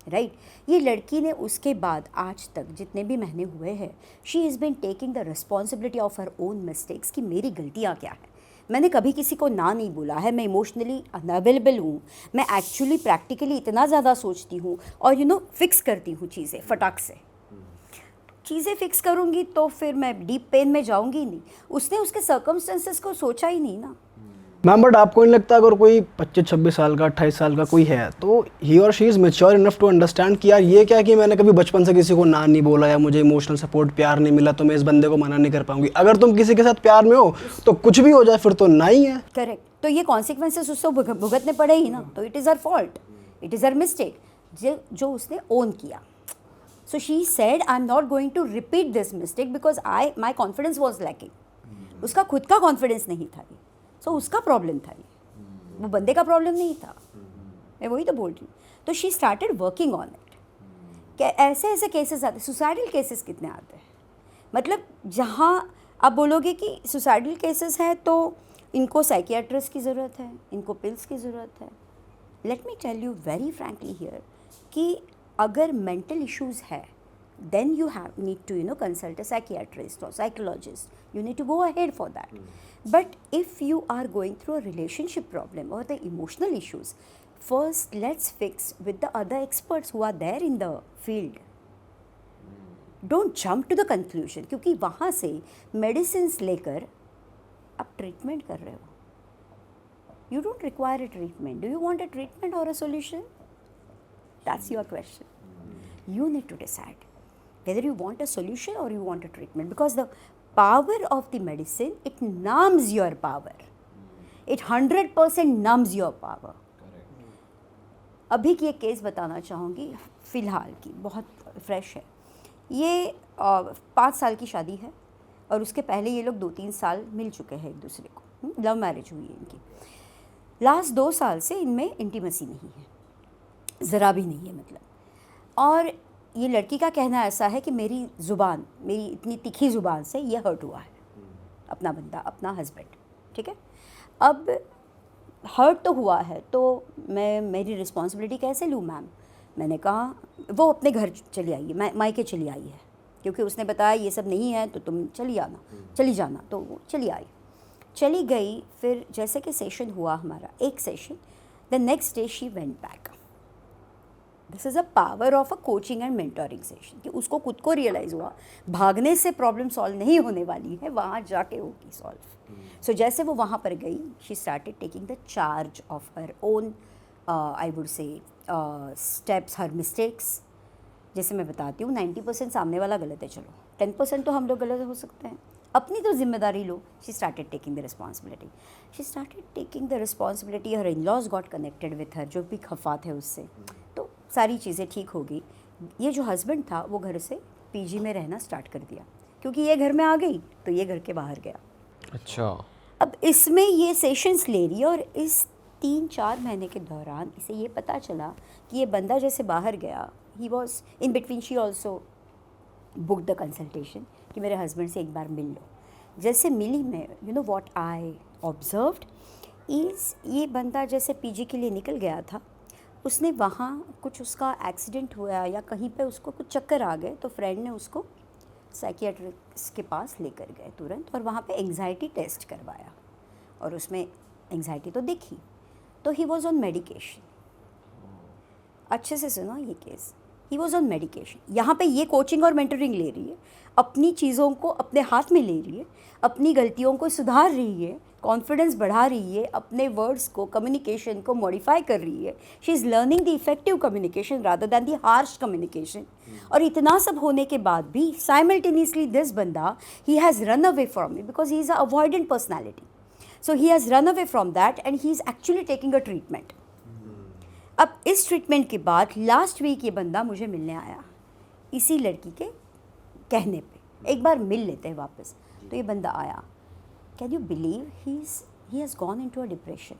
right. ये लड़की ने उसके बाद आज तक जितने भी महीने हुए हैं, she is been taking the responsibility of her own mistakes कि मेरी गलतियाँ क्या हैं। मैंने कभी किसी को ना नहीं बोला है, मैं इमोशनली अनअवेलेबल हूँ, मैं एक्चुअली प्रैक्टिकली इतना ज़्यादा सोचती हूँ और यू नो फिक्स करती हूँ चीज़ें फटाक से। चीज़ें फिक्स करूँगी तो फिर मैं डीप पेन में जाऊँगी नहीं। उसने उसके सर्कमस्टेंसेस को सोचा ही नहीं ना। मैम बट आपको नहीं लगता अगर कोई 25-26 साल का 28 साल का कोई है तो ही और she is mature enough to understand कि यार ये क्या कि मैंने कभी बचपन से किसी को ना नहीं बोला या मुझे इमोशनल सपोर्ट प्यार नहीं मिला तो मैं इस बंदे को मना नहीं कर पाऊंगी। अगर तुम किसी के साथ प्यार में हो तो कुछ भी हो जाए फिर तो ना ही है। करेक्ट, तो ये कॉन्सिक्वेंसेस उसको भुगतने पड़े ही ना, तो it is her fault, it is her mistake जो उसने ओन किया। So she said I am not going to repeat this mistake because my confidence was lacking. उसका खुद का कॉन्फिडेंस नहीं था ये, सो उसका प्रॉब्लम था ये, वो बंदे का प्रॉब्लम नहीं था। मैं वही तो बोल रही हूँ। तो she started working on it. ऐसे ऐसे केसेस आते, सुसाइडल केसेस कितने आते हैं, मतलब जहाँ आप बोलोगे कि सुसाइडल केसेस हैं तो इनको साइकियाट्रिस्ट की ज़रूरत है, इनको पिल्स की ज़रूरत है। Let me tell you very frankly here कि अगर मेंटल इश्यूज़ है then you need to consult a psychiatrist or psychologist. You need to go ahead for that. But if you are going through a relationship problem or the emotional issues, first let's fix with the other experts who are there in the field. Don't jump to the conclusion, क्योंकि वहाँ से medicines लेकर आप treatment कर रहे हो. You don't require a treatment. Do you want a treatment or a solution? That's your question. You need to decide whether you want a solution or you want a treatment, because the power of the medicine, it numbs your power. It 100% numbs your power. अभी की एक case बताना चाहूँगी, फ़िलहाल की, बहुत fresh है ये। 5 साल की शादी है और उसके पहले ये लोग 2-3 साल मिल चुके हैं एक दूसरे को, लव मैरिज हुई है इनकी। लास्ट 2 साल से इनमें इंटीमेसी नहीं है, ज़रा भी नहीं है मतलब। और ये लड़की का कहना ऐसा है कि मेरी ज़ुबान, मेरी इतनी तीखी ज़ुबान से ये हर्ट हुआ है, अपना बंदा, अपना हस्बैंड, ठीक है। अब हर्ट तो हुआ है तो मैं मेरी रिस्पॉन्सिबिलिटी कैसे लूँ मैम? मैंने कहा वो अपने घर चली आई है, मायके चली आई है, क्योंकि उसने बताया ये सब नहीं है तो तुम चली जाना, तो वो चली गई। फिर जैसे कि सेशन हुआ हमारा, एक session, the next day she went back. This is a power of a coaching and mentoring session, कि उसको खुद को रियलाइज़ हुआ भागने से प्रॉब्लम सॉल्व नहीं होने वाली है, वहाँ जाके होगी सॉल्व। सो जैसे वो वहाँ पर गई, she started taking the charge of her own, I would से स्टेप्स, हर मिस्टेक्स। जैसे मैं बताती हूँ 90% सामने वाला गलत है, चलो 10% तो हम लोग गलत हो सकते हैं, अपनी तो जिम्मेदारी लो। She started taking the responsibility. Her in-laws got connected with her, जो भी खफा थे उससे, तो सारी चीज़ें ठीक हो गई। ये जो हस्बैंड था वो घर से पीजी में रहना स्टार्ट कर दिया, क्योंकि ये घर में आ गई तो ये घर के बाहर गया। अच्छा। अब इसमें ये सेशंस ले रही है और इस 3-4 महीने के दौरान इसे ये पता चला कि ये बंदा जैसे बाहर गया, he was in between, she also book the consultation कि मेरे हस्बैंड से एक बार मिल लो। जैसे मिली मैं, you know what I observed is, ये बंदा जैसे पीजी के लिए निकल गया था, उसने वहाँ कुछ उसका एक्सीडेंट हुआ या कहीं पे उसको कुछ चक्कर आ गए, तो फ्रेंड ने उसको साइकियाट्रिस्ट के पास लेकर गए तुरंत, और वहाँ पे एंग्जाइटी टेस्ट करवाया और उसमें एंग्जाइटी तो दिखी। तो ही वॉज ऑन मेडिकेशन। अच्छे से सुनो ये case, he was on medication. यहाँ पे ये कोचिंग और मेंटरिंग ले रही है, अपनी चीज़ों को अपने हाथ में ले रही है, अपनी गलतियों को सुधार रही है, कॉन्फिडेंस बढ़ा रही है, अपने वर्ड्स को, कम्युनिकेशन को मॉडिफाई कर रही है। She is learning the effective communication rather than the harsh communication. और इतना सब होने के बाद भी साइमल्टेनियसली दिस बंदा, he has run away from me because he is a avoidant personality. So he has run away from that and he is actually taking a treatment. अब इस ट्रीटमेंट के बाद लास्ट वीक ये बंदा मुझे मिलने आया, इसी लड़की के कहने पे, एक बार मिल लेते हैं वापस। तो ये बंदा आया, can you believe he has gone into a depression.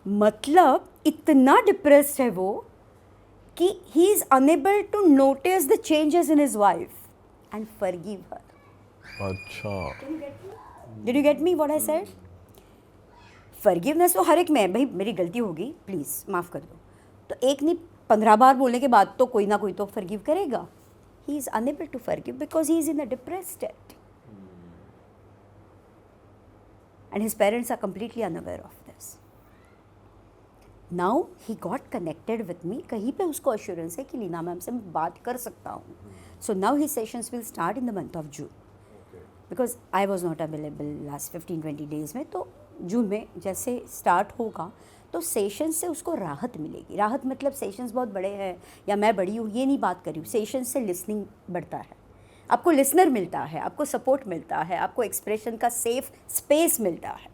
मतलब इतना डिप्रेस्ड है वो कि he is unable to notice the changes in his wife and forgive her. अच्छा, did you get me what I said? Forgiveness तो हर एक में है, भाई मेरी गलती होगी प्लीज़ माफ़ कर दो। तो एक नहीं 15 बार बोलने के बाद तो कोई ना कोई तो फॉरगिव करेगा। He is unable to forgive because he is in a depressed state and his parents are completely unaware of this. Now he got connected with me, कहीं पे उसको अश्योरेंस है कि लीना मैम से मैं बात कर सकता हूँ। So now his sessions will start in the month of June because I was not available last 15-20 days में। तो जून में जैसे स्टार्ट होगा तो सेशंस से उसको राहत मिलेगी। राहत मतलब सेशंस बहुत बड़े हैं या मैं बड़ी हूँ, ये नहीं बात कर रही हूँ। सेशंस से लिसनिंग बढ़ता है, आपको लिसनर मिलता है, आपको सपोर्ट मिलता है, आपको एक्सप्रेशन का सेफ स्पेस मिलता है,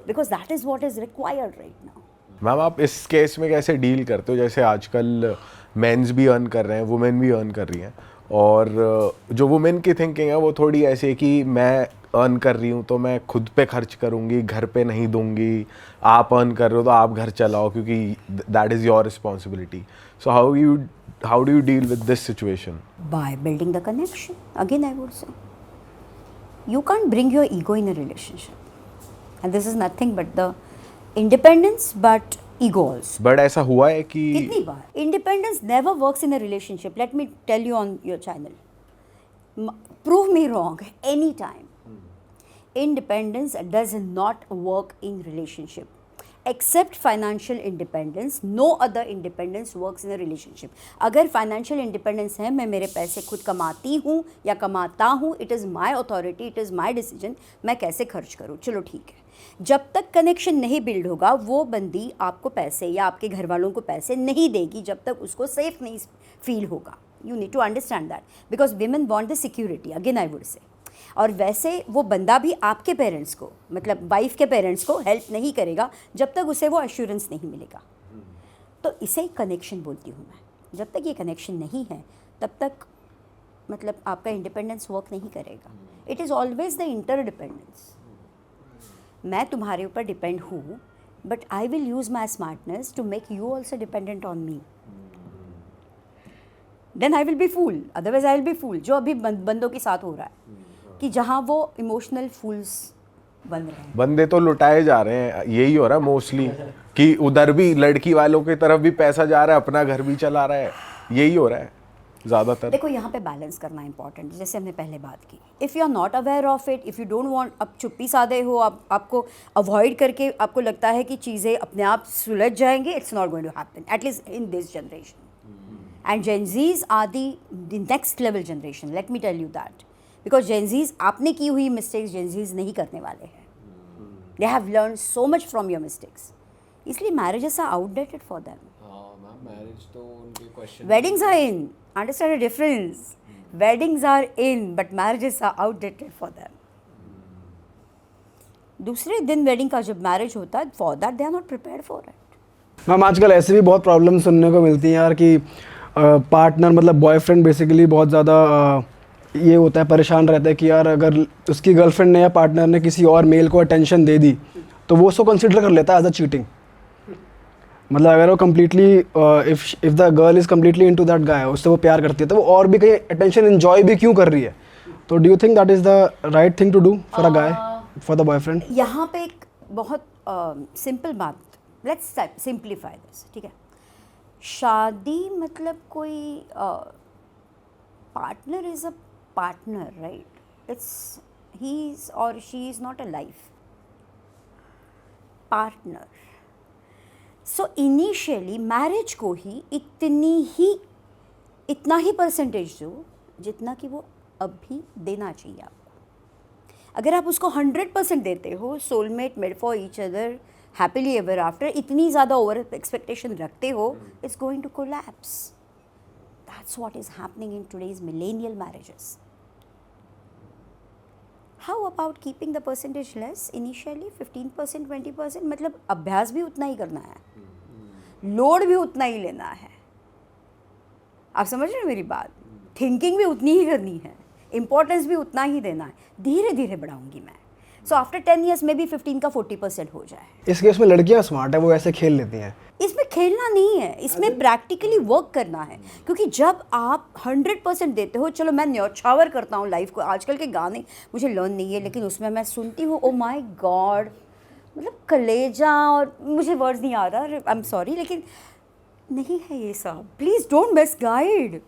because that is what is required right now. Ma'am आप इस केस में कैसे डील करते हो? जैसे आजकल मेंस भी अर्न कर रहे हैं, वुमेन भी अर्न कर रही हैं, और जो वुमेन की थिंकिंग है वो थोड़ी ऐसी है कि मैं अर्न कर रही हूँ तो मैं खुद पे खर्च करूँगी, घर पे नहीं दूंगी, आप अर्न कर रहे हो तो आप घर चलाओ क्योंकि that is your responsibility. So how do you deal with this situation? By building the connection. Again, I would say, you can't bring your ego in a relationship. And this is nothing but the independence, but ego also. But ऐसा हुआ है कि कितनी बार? Independence never works in a relationship. Let me tell you on your channel. Prove me wrong anytime. Independence does not work in relationship. Except financial independence, no other independence works in a relationship. अगर financial independence है, मैं मेरे पैसे खुद कमाती हूँ या कमाता हूँ, it is my authority, it is my decision, मैं कैसे खर्च करूँ, चलो ठीक है। जब तक कनेक्शन नहीं बिल्ड होगा, वो बंदी आपको पैसे या आपके घर वालों को पैसे नहीं देगी जब तक उसको सेफ नहीं फील होगा। You need to understand that because women want the security, again I would say. और वैसे वो बंदा भी आपके पेरेंट्स को, मतलब वाइफ के पेरेंट्स को हेल्प नहीं करेगा जब तक उसे वो एश्योरेंस नहीं मिलेगा। तो इसे कनेक्शन बोलती हूँ मैं। जब तक ये कनेक्शन नहीं है तब तक मतलब आपका इंडिपेंडेंस वर्क नहीं करेगा। It is always the interdependence. मैं तुम्हारे ऊपर डिपेंड हूँ but I will use my smartness to make you also dependent on me. Then I will be fool, otherwise I will be fool, जो अभी बंदों के साथ हो रहा है कि जहाँ वो इमोशनल फूल्स बन रहे हैं। बंदे तो लुटाए जा रहे हैं, यही हो रहा है मोस्टली कि उधर भी लड़की वालों की तरफ भी पैसा जा रहा है, अपना घर भी चला रहा है, यही हो रहा है ज़्यादातर। देखो यहाँ पे बैलेंस करना इंपॉर्टेंट है, जैसे हमने पहले बात की। If you are not aware of it, if you don't want, आप चुप्पी साधे हो, आपको अवॉइड करके आपको लगता है कि चीज़ें अपने आप सुलझ जाएंगे, it's not going to happen, at least in this generation. And Gen Zs are the next level generation, let me tell you that, because Gen Zs आपने की हुई मिस्टेक्स जेनजीज नहीं करने वाले हैं। They have learn so much from your mistakes, इसलिए marriages are outdated for them. Marriage तो उनके question, weddings are in, understand the difference, weddings are in but marriages are outdated for them. दूसरे दिन wedding का जब marriage होता है, for that they are not prepared for it. Ma'am आजकल ऐसे भी बहुत प्रॉब्लम सुनने को मिलती हैं यार कि पार्टनर मतलब बॉयफ्रेंड बेसिकली बहुत ज़्यादा ये होता है, परेशान रहता है कि यार अगर उसकी गर्लफ्रेंड ने या पार्टनर ने किसी और मेल को अटेंशन दे दी तो वो उसको कंसिडर कर लेता है एज अ चीटिंग। मतलब अगर वो completely if the girl is completely into that guy, उससे वो प्यार करती है तो वो और भी कहीं अटेंशन एंजॉय भी क्यों कर रही है। तो do you think that is the right thing to do for a guy, for the boyfriend? यहाँ पे एक बहुत सिंपल बात, लेट्स सिंप्लीफाई दिस, ठीक है। शादी मतलब कोई partner is a partner, right? It's he's or she is not a life partner. So initially marriage को ही इतना ही परसेंटेज दो जितना कि वो अब भी देना चाहिए आपको। अगर आप उसको 100% देते हो, soulmate, made for each other, happily ever after, इतनी ज़्यादा ओवर एक्सपेक्टेशन रखते हो, it's going to collapse. That's what is happening in today's millennial marriages. How about keeping the percentage less initially, 15%, 20%, मतलब अभ्यास भी उतना ही करना है, लोड भी उतना ही लेना है। आप समझ रहे हैं मेरी बात? थिंकिंग भी उतनी ही करनी है, इम्पोर्टेंस भी उतना ही देना है। धीरे धीरे बढ़ाऊंगी मैं। सो आफ्टर 10 years में भी 15 का 40% हो जाए। इस केस में लड़कियां स्मार्ट है, वो ऐसे खेल लेती हैं। इसमें खेलना नहीं है, इसमें प्रैक्टिकली वर्क करना है। क्योंकि जब आप 100% देते हो, चलो मैं न्यौछावर करता हूँ लाइफ को, आजकल के गाने मुझे लर्न नहीं है, लेकिन उसमें मैं सुनती हूँ, ओ माय गॉड, मतलब कलेजा, और मुझे वर्ड्स नहीं आ रहा, आई एम सॉरी, लेकिन नहीं है ये सब। Please don't misguide.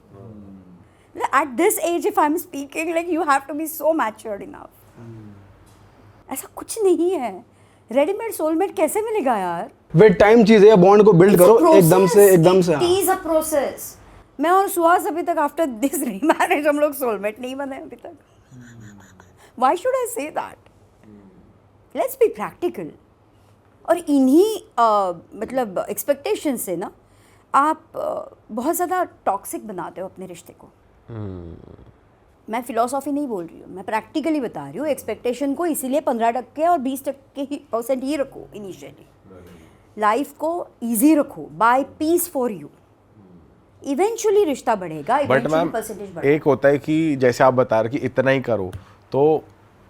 At this age if I am speaking, like you have to be so matured enough. ऐसा कुछ नहीं है। रेडीमेड सोलमेट कैसे मिलेगा यार? विद टाइम चीज़ है, बॉन्ड को बिल्ड करो एकदम से। It is a process. मैं और सुहास अभी तक आफ्टर दिस रीमैरिज हम लोग सोलमेट नहीं बने अभी तक। Why should I say that? Let's be practical. और इन्हीं मतलब एक्सपेक्टेशन से ना आप बहुत ज़्यादा टॉक्सिक बनाते हो अपने रिश्ते को। मैं फिलॉसफी नहीं बोल रही हूँ, मैं प्रैक्टिकली बता रही हूँ। एक्सपेक्टेशन को इसीलिए 15% और 20% ही रखो इनिशियली। लाइफ को इजी रखो, buy peace for you. Eventually रिश्ता बढ़ेगा, इवेंचुअली परसेंटेज बढ़ेगा। एक होता है कि जैसे आप बता रहे कि इतना ही करो, तो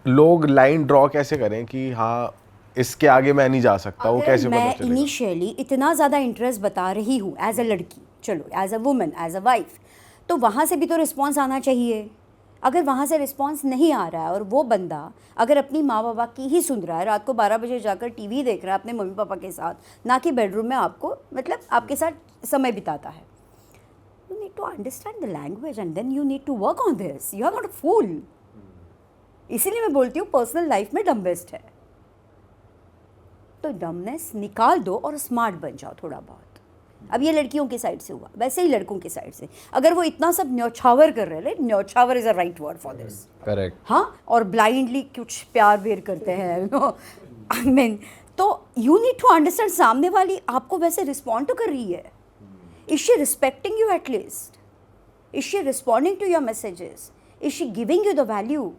लोग लाइन ड्रॉ कैसे करें कि हाँ इसके आगे मैं नहीं जा सकता, वो कैसे पता मैं चलेगा? इनिशियली इतना ज़्यादा इंटरेस्ट बता रही हूँ एज अ लड़की, चलो as a woman, as a wife, तो वहाँ से भी तो रिस्पॉन्स आना चाहिए। अगर वहाँ से रिस्पॉन्स नहीं आ रहा है और वो बंदा अगर अपनी माँ बाबा की ही सुन रहा है, रात को 12 बजे जाकर टीवी देख रहा है अपने मम्मी पापा के साथ, ना कि बेडरूम में आपको मतलब आपके साथ समय बिताता है, you need to understand the language and then you need to work on this. You are not a fool. इसीलिए मैं बोलती हूँ पर्सनल लाइफ में डम बेस्ट है। तो डमनेस निकाल दो और स्मार्ट बन जाओ थोड़ा बहुत। अब ये लड़कियों की साइड से हुआ, वैसे ही लड़कों की साइड से अगर वो इतना सब न्यौछावर कर रहे हैं, न्यौछावर is a right word for this, correct, हाँ, और ब्लाइंडली कुछ प्यार वेर करते हैं, आई मीन, तो यू नीड टू अंडरस्टैंड सामने वाली आपको वैसे रिस्पॉन्ड तो कर रही है। Is she respecting you at least? Is she responding to your messages? Is she giving you the value?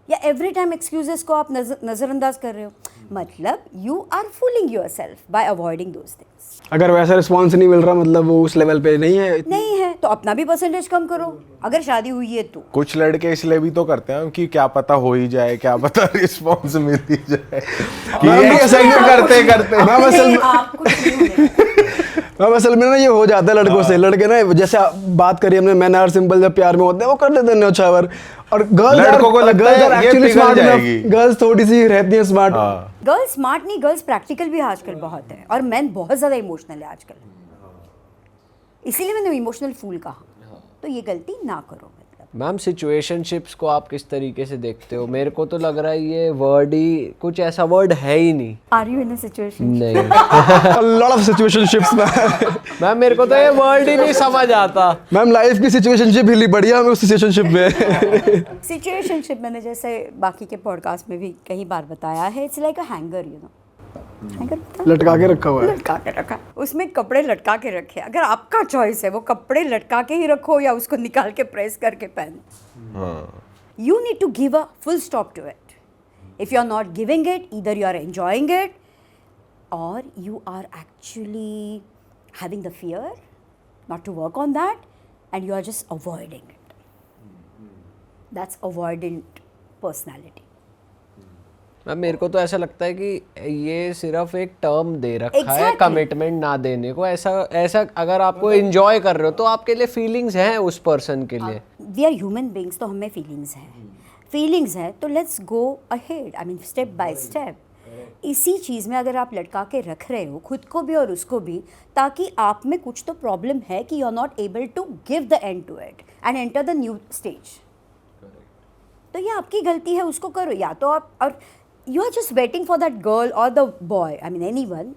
या एवरी टाइम एक्सक्यूजेस को आप नज़रअंदाज कर रहे हो? मतलब you are fooling yourself by avoiding those things. अगर वैसा रिस्पॉन्स नहीं मिल रहा, मतलब वो उस लेवल पे नहीं है, नहीं है तो अपना भी परसेंटेज कम करो। अगर शादी हुई है तो कुछ लड़के इसलिए भी तो करते हैं कि क्या पता हो ही जाए, क्या पता रिस्पॉन्स मिल ही जाए, कि मैं भी ऐसा ही करते करते मैं असल में ना ये हो जाता है लड़कों से। लड़के ना जैसे बात करी हमने, मैन आर सिंपल, जब प्यार में होते हैं वो कर देते हैं न्यौछावर। और लड़कों को लगता है ये पिघल जाएगी। गर्ल्स थोड़ी सी रहती हैं स्मार्ट। गर्ल्स स्मार्ट नहीं, गर्ल्स प्रैक्टिकल भी आजकल बहुत है, और मैन बहुत ज़्यादा इमोशनल है आजकल। इसीलिए मैंने इमोशनल फूल कहा। तो ये गलती ना करो। मैम सिचुएशनशिप्स को आप किस तरीके से देखते हो? मेरे को तो लग रहा है ये वर्ड ही कुछ ऐसा वर्ड है ही नहीं। Are you in a situation? नहीं। लॉट ऑफ सिचुएशनशिप्स मैम मेरे को तो ये वर्ड ही नहीं समझ आता। मैम लाइफ की सिचुएशनशिप हिली बढ़िया, हमें उस सिचुएशनशिप में सिचुएशनशिप मैंने जैसे बाकी के पॉडकास्ट में भी कई बार बताया है, it's like a hanger, you know. लटका के रखा हुआ है, लटका के रखा, उसमें कपड़े लटका के रखे। अगर आपका चॉइस है वो कपड़े लटका के ही रखो या उसको निकाल के प्रेस करके पहनो। You need to give a full stop to it. If you are not giving it, either you are enjoying it और you are actually having the fear not to work on that and you are just avoiding it. That's avoidant personality. Ma'am मेरे को तो ऐसा लगता है कि ये सिर्फ एक टर्म दे रखा है कमिटमेंट ना देने को। ऐसा अगर आपको एंजॉय कर रहे हो तो आपके लिए फीलिंग्स हैं उस पर्सन के लिए। वी आर ह्यूमन बीइंग्स, तो हमें फीलिंग्स हैं। फीलिंग्स हैं तो let's go ahead, I mean step by step. इसी चीज़ में अगर आप लटका के रख रहे हो खुद को भी और उसको भी, ताकि आप में कुछ तो प्रॉब्लम है कि you are not able to give the end to it and enter the new stage, तो ये आपकी गलती है, उसको करो। या तो आप, और you are just waiting for that girl और the boy, I mean anyone,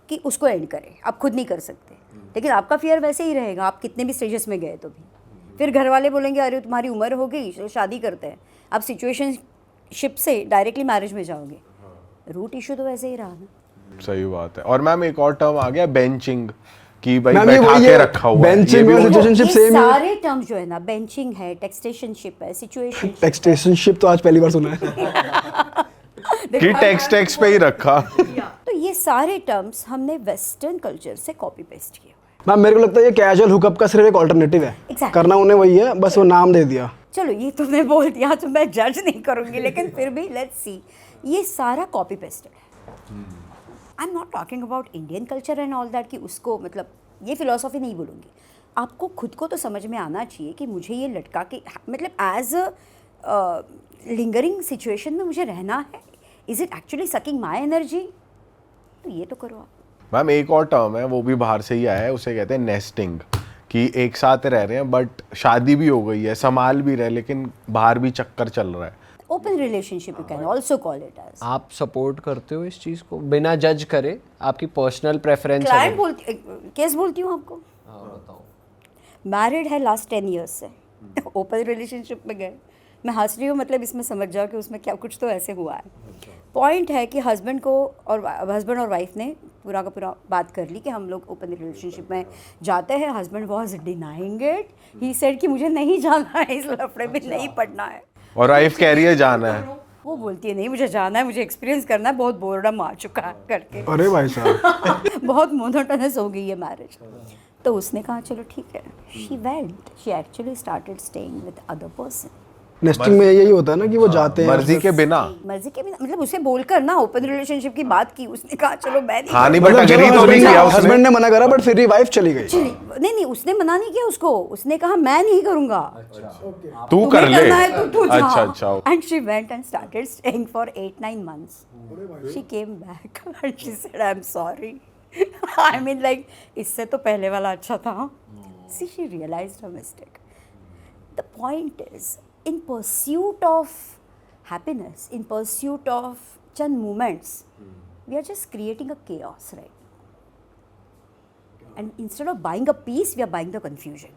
कि उसको एंड करे, आप खुद नहीं कर सकते। लेकिन आपका फियर वैसे ही रहेगा, आप कितने भी स्टेजेस में गए तो भी। फिर घर वाले बोलेंगे अरे तुम्हारी उम्र हो गई, चलो शादी करते हैं। आप सिचुएशनशिप से डायरेक्टली मैरिज में जाओगे, रूट इशू तो वैसे ही रहा ना। सही बात है। और मैम एक और टर्म आ गया बेंचिंग, कि भाई मैम, ये बैठा वही के है, रखा हुआ है। benching ये भी और वो- situationship ये same है। सारे टर्म्स जो है ना, बेंचिंग है, टेक्सटेशनशिप है, सिचुएशन टेक्सटेशनशिप तो आज पहली बार सुना है। कि टेक्स्ट पे ही रखा। तो ये सारे टर्म्स हमने वेस्टर्न कल्चर से कॉपी पेस्ट किए। मैम मेरे को लगता है ये कैजुअल हुकअप का सिर्फ एक ऑल्टरनेटिव है। Exactly. करना उन्हें वही है, बस वो नाम दे दिया। चलो ये तुमने बोल दिया तो मैं जज नहीं करूंगी, लेकिन फिर भी लेट्स सी, ये सारा कॉपी पेस्टेड है। आई am not talking about Indian culture and all that, कि उसको मतलब ये फिलॉसफी नहीं बोलूँगी। आपको खुद को तो समझ में आना चाहिए कि मुझे ये लटका के मतलब एज अ लिंगरिंग सिचुएशन में मुझे रहना है। Is it actually sucking my energy? तो ये तो करो आप। मैम एक और टर्म है, वो भी बाहर से ही आया है, उसे कहते हैं नेस्टिंग, कि एक साथ रह रहे हैं बट शादी भी हो गई है, संभाल भी रहे, लेकिन बाहर भी चक्कर चल रहा है। Open relationship you can also call it as. आप सपोर्ट करते हो इस चीज़ को बिना जज करे? आपकी पर्सनल प्रेफरेंस है? क्लाइंट बोलती, केस बोलती हूँ आपको। बताओ। मैरिड है लास्ट 10 ईयर्स से, ओपन रिलेशनशिप में गए। मैं हंस रही हूँ, मतलब इसमें समझ जाओ कि उसमें क्या कुछ तो ऐसे हुआ है। पॉइंट है कि हस्बैंड और वाइफ ने पूरा का पूरा बात कर ली कि हम लोग ओपन रिलेशनशिप में जाते हैं। Husband was denying it, he said कि मुझे नहीं जाना है, इस लफड़े में नहीं पड़ना है। और वाइफ कह रही है जाना है। वो बोलती है नहीं मुझे जाना है, मुझे एक्सपीरियंस करना है, बहुत बोर्डम आ चुका है करके। अरे भाई साहब। बहुत मोनोटोनस हो गई है मैरिज। तो उसने कहा चलो ठीक है। She went, she actually started staying with other person. Nesting में यही होता है ना कि वो जाते हैं मर्जी के बिना। मर्जी के बिना, मतलब उसे बोलकर ना ओपन रिलेशनशिप की बात की, उसने कहा चलो मैं नहीं हाँ नहीं करूँगा। बट अग्री तो नहीं किया उसने। हस्बैंड ने मना करा बट फिर भी वाइफ चली गई। नहीं उसने मना नहीं किया उसको, उसने कहा मैं नहीं करूंगा, तू कर ले। करना है तो तू जा। अच्छा। And she went and started staying for 8-9 months. She came back and she said I'm sorry. I mean like इससे तो पहले वाला अच्छा था। See, she realized her mistake. The point is, in pursuit of happiness, in pursuit of chand moments, we are just creating a chaos, right? And instead of buying a peace, we are buying the confusion.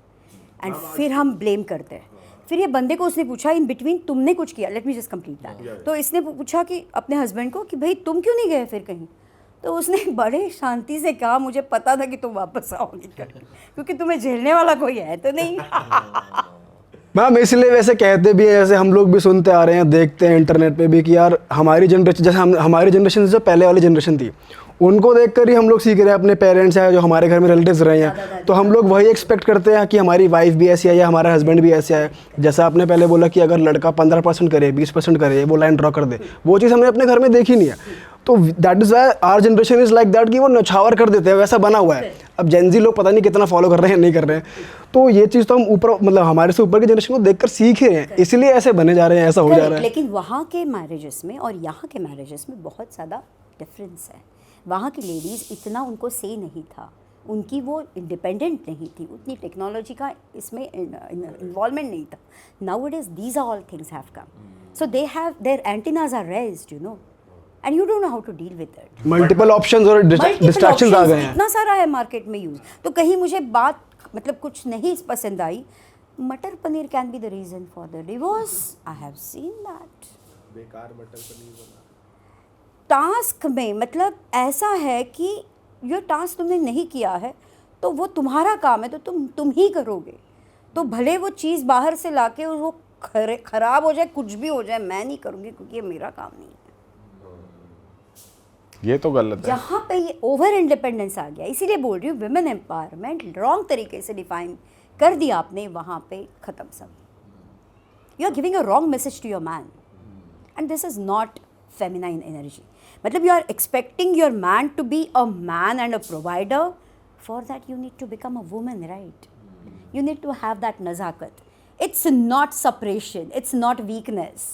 And फिर हम blame करते हैं। फिर ये बंदे को उसने पूछा इन बिटवीन तुमने कुछ किया, let me just complete that. तो इसने पूछा कि अपने हस्बैंड को कि भाई तुम क्यों नहीं गए फिर कहीं? तो उसने बड़े शांति से कहा मुझे पता था कि तुम वापस आओगी करके, क्योंकि तुम्हें झेलने वाला कोई है तो नहीं। मैम इसलिए वैसे कहते भी हैं, जैसे हम लोग भी सुनते आ रहे हैं, देखते हैं इंटरनेट पे भी कि यार हमारी जनरेशन, जैसे हमारी जनरेशन जो पहले वाली जनरेशन थी, उनको देखकर ही हम लोग सीख रहे हैं। अपने पेरेंट्स हैं जो हमारे घर में रिलेटिव्स रहे हैं, तो हम लोग वही एक्सपेक्ट करते हैं कि हमारी वाइफ भी ऐसी है या हमारा हस्बैंड भी ऐसा है। जैसा आपने पहले बोला कि अगर लड़का 15% करे, 20% करे, वो लाइन ड्रॉ कर दे, वो चीज़ हमने अपने घर में देखी नहीं है। तो that is why our generation is like that, कि वो नछावर कर देते हैं, वैसा बना हुआ है। अब जेनजी लोग पता नहीं कितना फॉलो कर रहे हैं नहीं कर रहे हैं। तो ये चीज़ तो हम ऊपर, मतलब हमारे से ऊपर की जनरेशन को देखकर सीख ही रहे हैं, इसलिए ऐसे बने जा रहे हैं, ऐसा हो जा रहा है। लेकिन वहाँ के मैरिजेस में और यहाँ के मैरिजेस में बहुत ज़्यादा डिफरेंस है। वहाँ की लेडीज़ इतना उनको से नहीं था, उनकी वो इंडिपेंडेंट नहीं थी, उतनी टेक्नोलॉजी का इसमें इन्वॉल्वमेंट नहीं था। Now it is these are all things have come, so they have their antennas are raised, you know, and you don't know how to deal with it. Multiple options और distractions आ गए हैं। इतना सारा है market में use. तो कहीं मुझे बात मतलब कुछ नहीं पसंद आई, matar paneer can be the reason for the divorce. I have seen that. बेकार मटर पनीर बना। टास्क में मतलब ऐसा है कि ये टास्क तुमने नहीं किया है तो वो तुम्हारा काम है, तो तुम ही करोगे। तो भले वो चीज़ बाहर से लाके वो खराब हो जाए, कुछ भी हो जाए, मैं नहीं करूँगी क्योंकि ये मेरा काम नहीं है। ये तो गलत है। जहाँ पे ये ओवर इंडिपेंडेंस आ गया, इसीलिए बोल रही हूँ विमेन एम्पावरमेंट रॉन्ग तरीके से डिफाइन कर दिया आपने, वहाँ पे ख़त्म सब। You are giving a wrong message to your man and this is not feminine energy. मतलब you are expecting your man to be a man and a provider. For that you need to become a woman, right? You need to have that nazakat. It's not suppression, it's not weakness.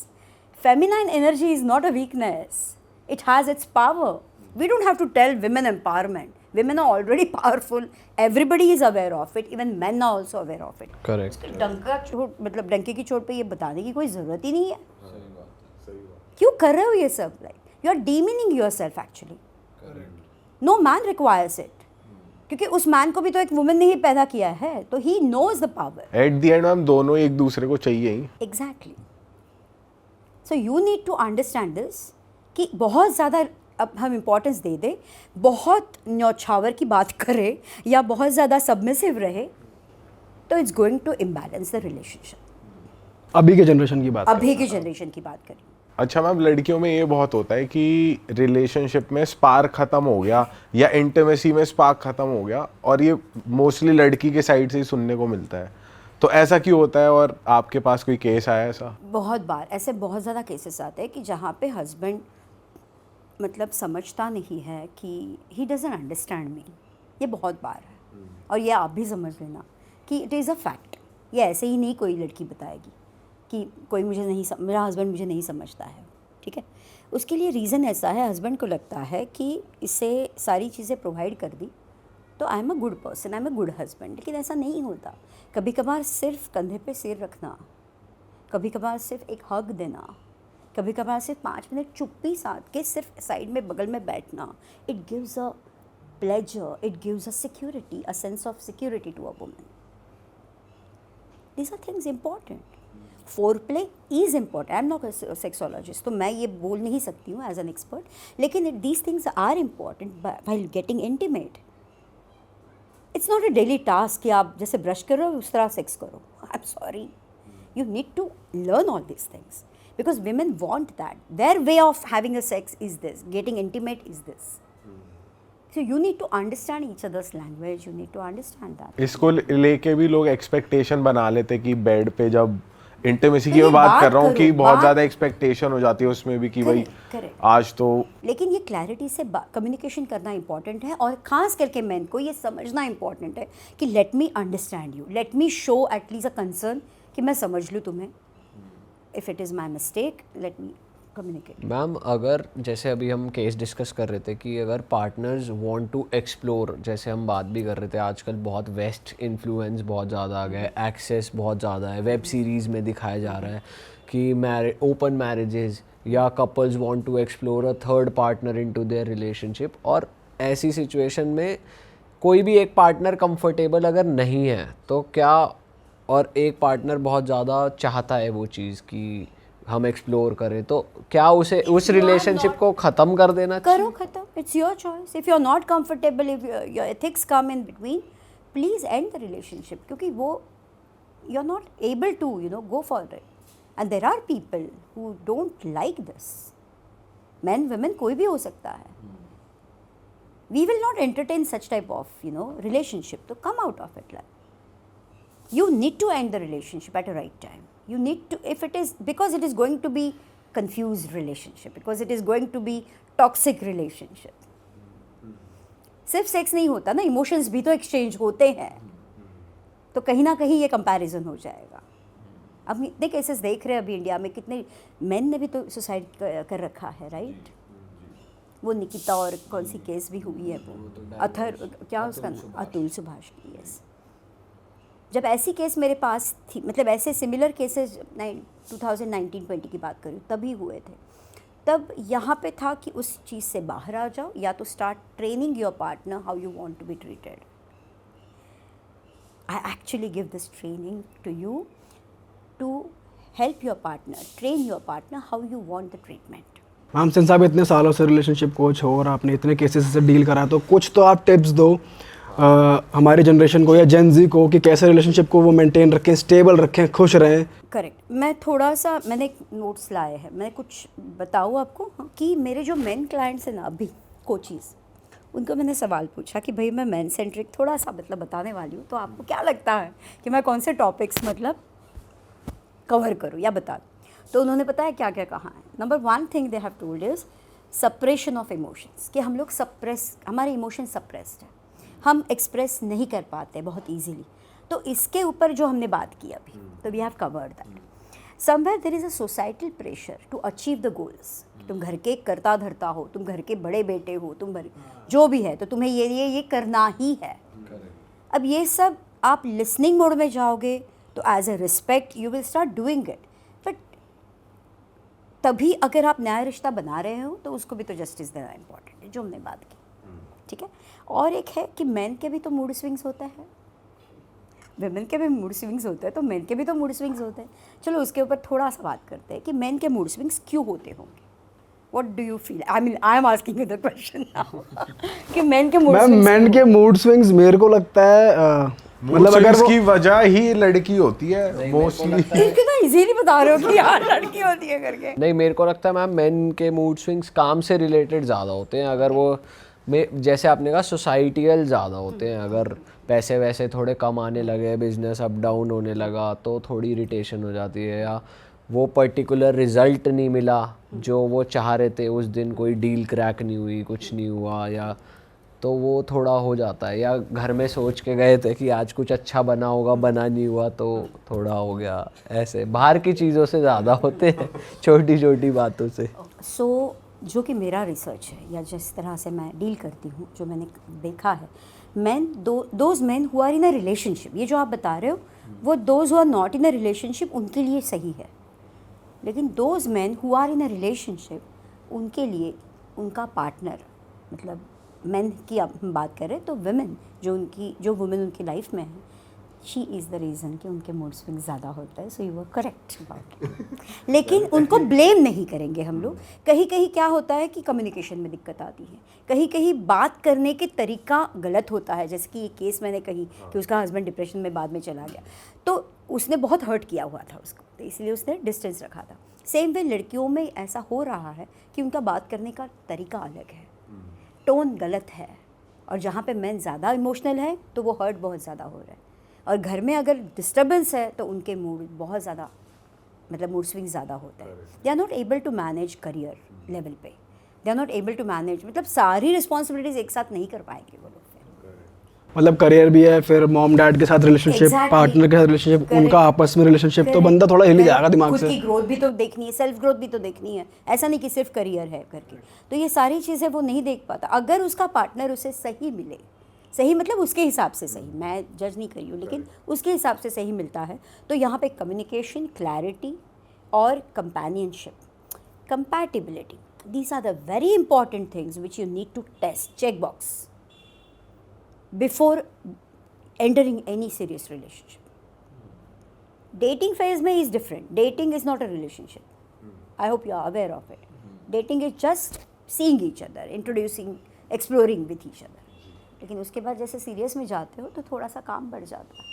Feminine energy is not a weakness. It has its power. We don't have to tell women empowerment. Women are already powerful. Everybody is aware of it. Even men are also aware of it. Correct. डंका चोट, मतलब डंके की चोट पे ये बताने की कोई ज़रूरत ही नहीं है। क्यों कर रहे हो ये सब? Like you are demeaning your self actually. No man requires it, क्योंकि उस मैन को भी तो एक वुमन ने ही पैदा किया है, तो he knows the power. At the end हम दोनों एक दूसरे को चाहिए ही. Exactly. So you need to understand this कि बहुत ज़्यादा अब हम इम्पोर्टेंस दे दें, बहुत न्यौछावर की बात करें या बहुत ज़्यादा सबमिसिव रहे, तो it's going to imbalance the relationship. अभी के जनरेशन की बात अभी की जनरेशन की बात करें. अच्छा मैम, लड़कियों में ये बहुत होता है कि रिलेशनशिप में स्पार्क खत्म हो गया या इंटीमेसी में स्पार्क खत्म हो गया, और ये मोस्टली लड़की के साइड से ही सुनने को मिलता है. तो ऐसा क्यों होता है, और आपके पास कोई केस आया ऐसा? बहुत बार ऐसे बहुत ज़्यादा केसेस आते हैं कि जहाँ पे हस्बैंड मतलब समझता नहीं है कि ही डजंट अंडरस्टैंड मी. ये बहुत बार है, और ये आप भी समझ लेना कि इट इज़ अ फैक्ट. ये ऐसे ही नहीं कोई लड़की बताएगी कि कोई मुझे नहीं मेरा हस्बैंड मुझे नहीं समझता है. ठीक है, उसके लिए रीज़न ऐसा है, हस्बैंड को लगता है कि इसे सारी चीज़ें प्रोवाइड कर दी तो I am a good person, I am a good husband. लेकिन ऐसा नहीं होता. कभी कभार सिर्फ कंधे पे सिर रखना, कभी कभार सिर्फ एक हग देना, कभी कभार सिर्फ 5 मिनट चुप्पी साध के सिर्फ साइड में बगल में बैठना, it gives a pleasure, it gives a security, a sense of security to a woman. These are things important. Foreplay is important. I am not a sexologist, तो मैं ये बोल नहीं सकती हूँ एज एन एक्सपर्ट, लेकिन these things are important while getting intimate. It's not a daily task कि आप जैसे ब्रश करो उस तरह सेक्स करो. I am sorry, you need to learn all this things because women want that. Their way of having a sex is this, getting intimate is this. So you need to understand each other's language, you need to understand that. इसको लेके भी लोग expectation बना लेते कि bed पे जब intimacy की नहीं, मैं बात कर रहा हूँ करो, कि बहुत बात- ज़्यादा एक्सपेक्टेशन हो जाती है उसमें भी कि भाई Correct. आज तो. लेकिन ये क्लैरिटी से कम्युनिकेशन करना इंपॉर्टेंट है, और ख़ास करके मैन को ये समझना इंपॉर्टेंट है कि let me understand you, let me show at least a concern कि मैं समझ लूँ तुम्हें. If it is my mistake, let me communicate. Ma'am, अगर जैसे अभी हम केस डिस्कस कर रहे थे कि अगर पार्टनर्स वांट टू एक्सप्लोर, जैसे हम बात भी कर रहे थे, आजकल बहुत वेस्ट इन्फ्लुएंस बहुत ज़्यादा आ गया है, एक्सेस बहुत ज़्यादा है, वेब सीरीज़ में दिखाया जा रहा है कि ओपन मैरिजेस या couples want to explore a third partner into their relationship. और ऐसी सिचुएशन में कोई भी एक पार्टनर कंफर्टेबल अगर नहीं है तो क्या, और एक पार्टनर बहुत ज़्यादा चाहता है वो चीज़ कि हम एक्सप्लोर करें, तो क्या उसे उस रिलेशनशिप को ख़त्म कर देना चाहिए? करो ख़त्म. It's your choice. If you're not comfortable, if your ethics come in between, please end the relationship. क्योंकि वो you're not able to go for it. And there are people who don't like this. Men, women, कोई भी हो सकता है. We will not entertain such type of relationship. So come out of it. You need to end the relationship at the right time. You need to, if it is, because it is going to be confused relationship, because it is going to be toxic relationship. सिर्फ sex नहीं होता ना, emotions भी तो exchange होते हैं, तो कहीं ना कहीं ये कंपैरिजन हो जाएगा. अब इतने केसेस देख रहे हैं अभी इंडिया में, कितने मेन ने भी तो सुसाइड कर रखा है, राइट? वो निकिता और कौन सी केस भी हुई है, वो अथर, क्या उसका नाम, अतुल सुभाष की. यस, जब ऐसी केस मेरे पास थी, मतलब ऐसे सिमिलर केसेस 2019-20 की बात करूँ तभी हुए थे, तब यहाँ पे था कि उस चीज़ से बाहर आ जाओ या तो start training your partner how you want to be treated. I actually give this training to you to help your partner, train your partner how you want the treatment. Ma'am, since आप इतने सालों से relationship coach हो और आपने इतने cases से deal करा, तो कुछ तो आप टिप्स दो हमारी जनरेशन को या जेन ज़ी को कि कैसे रिलेशनशिप को वो मेंटेन रखें, स्टेबल रखें, खुश रहें. करेक्ट. मैं थोड़ा सा, मैंने नोट्स लाए हैं, मैं कुछ बताऊँ आपको कि मेरे जो मेन क्लाइंट्स हैं ना अभी, कोचीज़, उनको मैंने सवाल पूछा कि भाई मैं मैन सेंट्रिक थोड़ा सा मतलब बताने वाली हूँ, तो आपको क्या लगता है कि मैं कौन से टॉपिक्स मतलब कवर करूँ या बता दूँ. तो उन्होंने पता है क्या क्या कहा है. Number 1 thing they have told is suppression of emotions, कि हम लोग हमारे इमोशन सप्रेस्ड है, हम एक्सप्रेस नहीं कर पाते बहुत ईजीली. तो इसके ऊपर जो हमने बात की अभी, तो we have covered that. Somewhere there is a societal pressure to achieve the goals. तुम घर के करता धरता हो, तुम घर के बड़े बेटे हो, तुम जो भी है, तो तुम्हें ये करना ही है. अब ये सब आप लिसनिंग मोड में जाओगे तो as a respect you will start doing it, but तभी अगर आप नया रिश्ता बना रहे हो तो उसको भी तो जस्टिस देना इम्पॉर्टेंट है, जो हमने बात की, ठीक है। और एक है कि मेन के भी तो मूड स्विंग्स होता है, वुमेन के भी मूड स्विंग्स होते हैं, तो मेन के भी तो मूड स्विंग्स होते हैं। चलो उसके ऊपर थोड़ा सा बात करते हैं कि मेन के मूड स्विंग्स क्यों होते होंगे। What do you feel? I mean I am asking you the question now कि मेन के मूड मैम स्विंग्स मैन के मूड स्विंग्स मेरे को लगता है मतलब अगर इसकी वजह ही लड़की होती है मोस्टली। कितना इजीली बता रहे हो कि यार लड़की होती है करके। नहीं, मेरे को लगता है मैम मेन के मूड स्विंग्स काम से रिलेटेड ज़्यादा होते हैं। अगर वो जैसे आपने कहा सोसाइटियल ज़्यादा होते हैं, अगर पैसे वैसे थोड़े कम आने लगे, बिजनेस अप डाउन होने लगा तो थोड़ी इरिटेशन हो जाती है, या वो पर्टिकुलर रिज़ल्ट नहीं मिला जो वो चाह रहे थे उस दिन, कोई डील क्रैक नहीं हुई, कुछ नहीं हुआ, या तो वो थोड़ा हो जाता है। या घर में सोच के गए थे कि आज कुछ अच्छा बना होगा, बना नहीं हुआ तो थोड़ा हो गया। ऐसे बाहर की चीज़ों से ज़्यादा होते हैं, छोटी छोटी बातों से। सो जो कि मेरा रिसर्च है या जिस तरह से मैं डील करती हूँ, जो मैंने देखा है, man those man who are in a relationship, ये जो आप बता रहे हो वो those who are not in a relationship उनके लिए सही है, लेकिन those man who are in a relationship उनके लिए उनका पार्टनर, मतलब मैन की आप हम बात करें तो वुमेन जो वुमेन उनकी लाइफ में है, शी इज़ द रीज़न कि उनके मूड स्विंग ज़्यादा होता है। So you are correct about. लेकिन उनको ब्लेम नहीं करेंगे हम लोग। कहीं कहीं क्या होता है कि कम्युनिकेशन में दिक्कत आती है, कहीं कहीं बात करने के तरीका गलत होता है। जैसे कि ये केस मैंने कही कि उसका हस्बैंड डिप्रेशन में बाद में चला गया, तो उसने बहुत हर्ट किया हुआ था उसको, तो इसलिए उसने डिस्टेंस रखा था। सेम वे लड़कियों में ऐसा हो रहा है कि उनका बात करने का तरीका अलग है, टोन गलत है, और जहाँ पे मेन ज़्यादा इमोशनल है तो वो हर्ट बहुत ज़्यादा हो रहा है, और घर में अगर डिस्टर्बेंस है तो उनके मूड बहुत ज़्यादा, मतलब मूड स्विंग ज़्यादा होता है। They are not able to manage career level पे, they are not able to manage, मतलब सारी रिस्पॉन्सिबिलिटीज़ एक साथ नहीं कर पाएंगे वो लोग। मतलब करियर भी है, फिर मॉम डैड के साथ रिलेशनशिप, पार्टनर के साथ रिलेशनशिप, उनका आपस में रिलेशनशिप, तो बंदा थोड़ा हिल जाएगा दिमाग खुद से। की ग्रोथ भी तो देखनी है, सेल्फ ग्रोथ भी तो देखनी है, ऐसा नहीं कि सिर्फ करियर है करके। तो ये सारी चीज़ें वो नहीं देख पाता। अगर उसका पार्टनर उसे सही मिले, सही मतलब उसके हिसाब से सही, मैं जज नहीं कर रही हूँ, लेकिन उसके हिसाब से सही मिलता है, तो यहाँ पे कम्युनिकेशन, क्लैरिटी और companionship, compatibility, these are the very important things which you need to test, check box, before entering any serious relationship. Dating phase में is different. Dating is not a relationship. I hope you are aware of it. Dating is just seeing each other, introducing, exploring with each other. लेकिन उसके बाद जैसे serious में जाते हो तो थोड़ा सा काम बढ़ जाता है,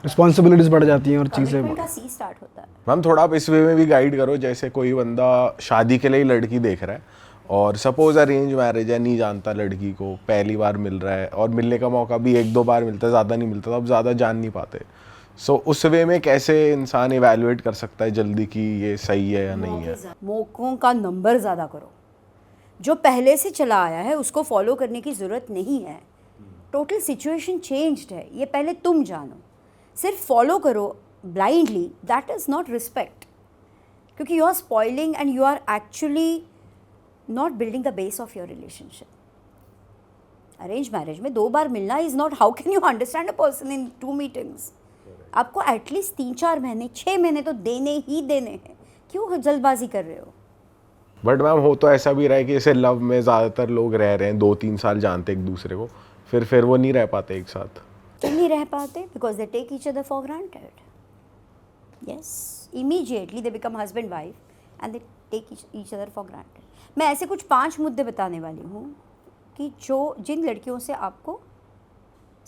रिस्पॉन्सिबिलिटीज बढ़ जाती हैं और चीज़ें। कमिटमेंट का सी स्टार्ट होता है। मैम थोड़ा आप इस वे में भी गाइड करो, जैसे कोई बंदा शादी के लिए लड़की देख रहा है और सपोज अरेंज मैरिज है, नहीं जानता लड़की को, पहली बार मिल रहा है और मिलने का मौका भी एक दो बार मिलता है, ज़्यादा नहीं मिलता, तो अब ज़्यादा जान नहीं पाते। सो उस वे में कैसे इंसान इवैल्यूएट कर सकता है जल्दी कि ये सही है या नहीं है? मौकों का नंबर ज़्यादा करो, जो पहले से चला आया है उसको फॉलो करने की ज़रूरत नहीं है। टोटल सिचुएशन चेंज्ड है, ये पहले तुम जानो, सिर्फ फॉलो करो blindly, that is not respect, क्योंकि you are spoiling and you are actually not building the base of your relationship. Arranged marriage में 2 बार मिलना is not, how can you understand a person in 2 meetings? आपको at least 3-4 महीने, 6 महीने तो देने ही देने हैं, क्यों जल्दबाजी कर रहे हो? बट मैम हो तो ऐसा भी रहा है कि जैसे लव में ज़्यादातर लोग रह रहे हैं 2-3 साल जानते एक दूसरे को, फिर वो नहीं रह पाते एक साथ। क्यों नहीं रह पाते? Because they take each other for granted. Yes, immediately they become husband wife and they take each other for granted. मैं ऐसे कुछ 5 मुद्दे बताने वाली हूँ कि जिन लड़कियों से आपको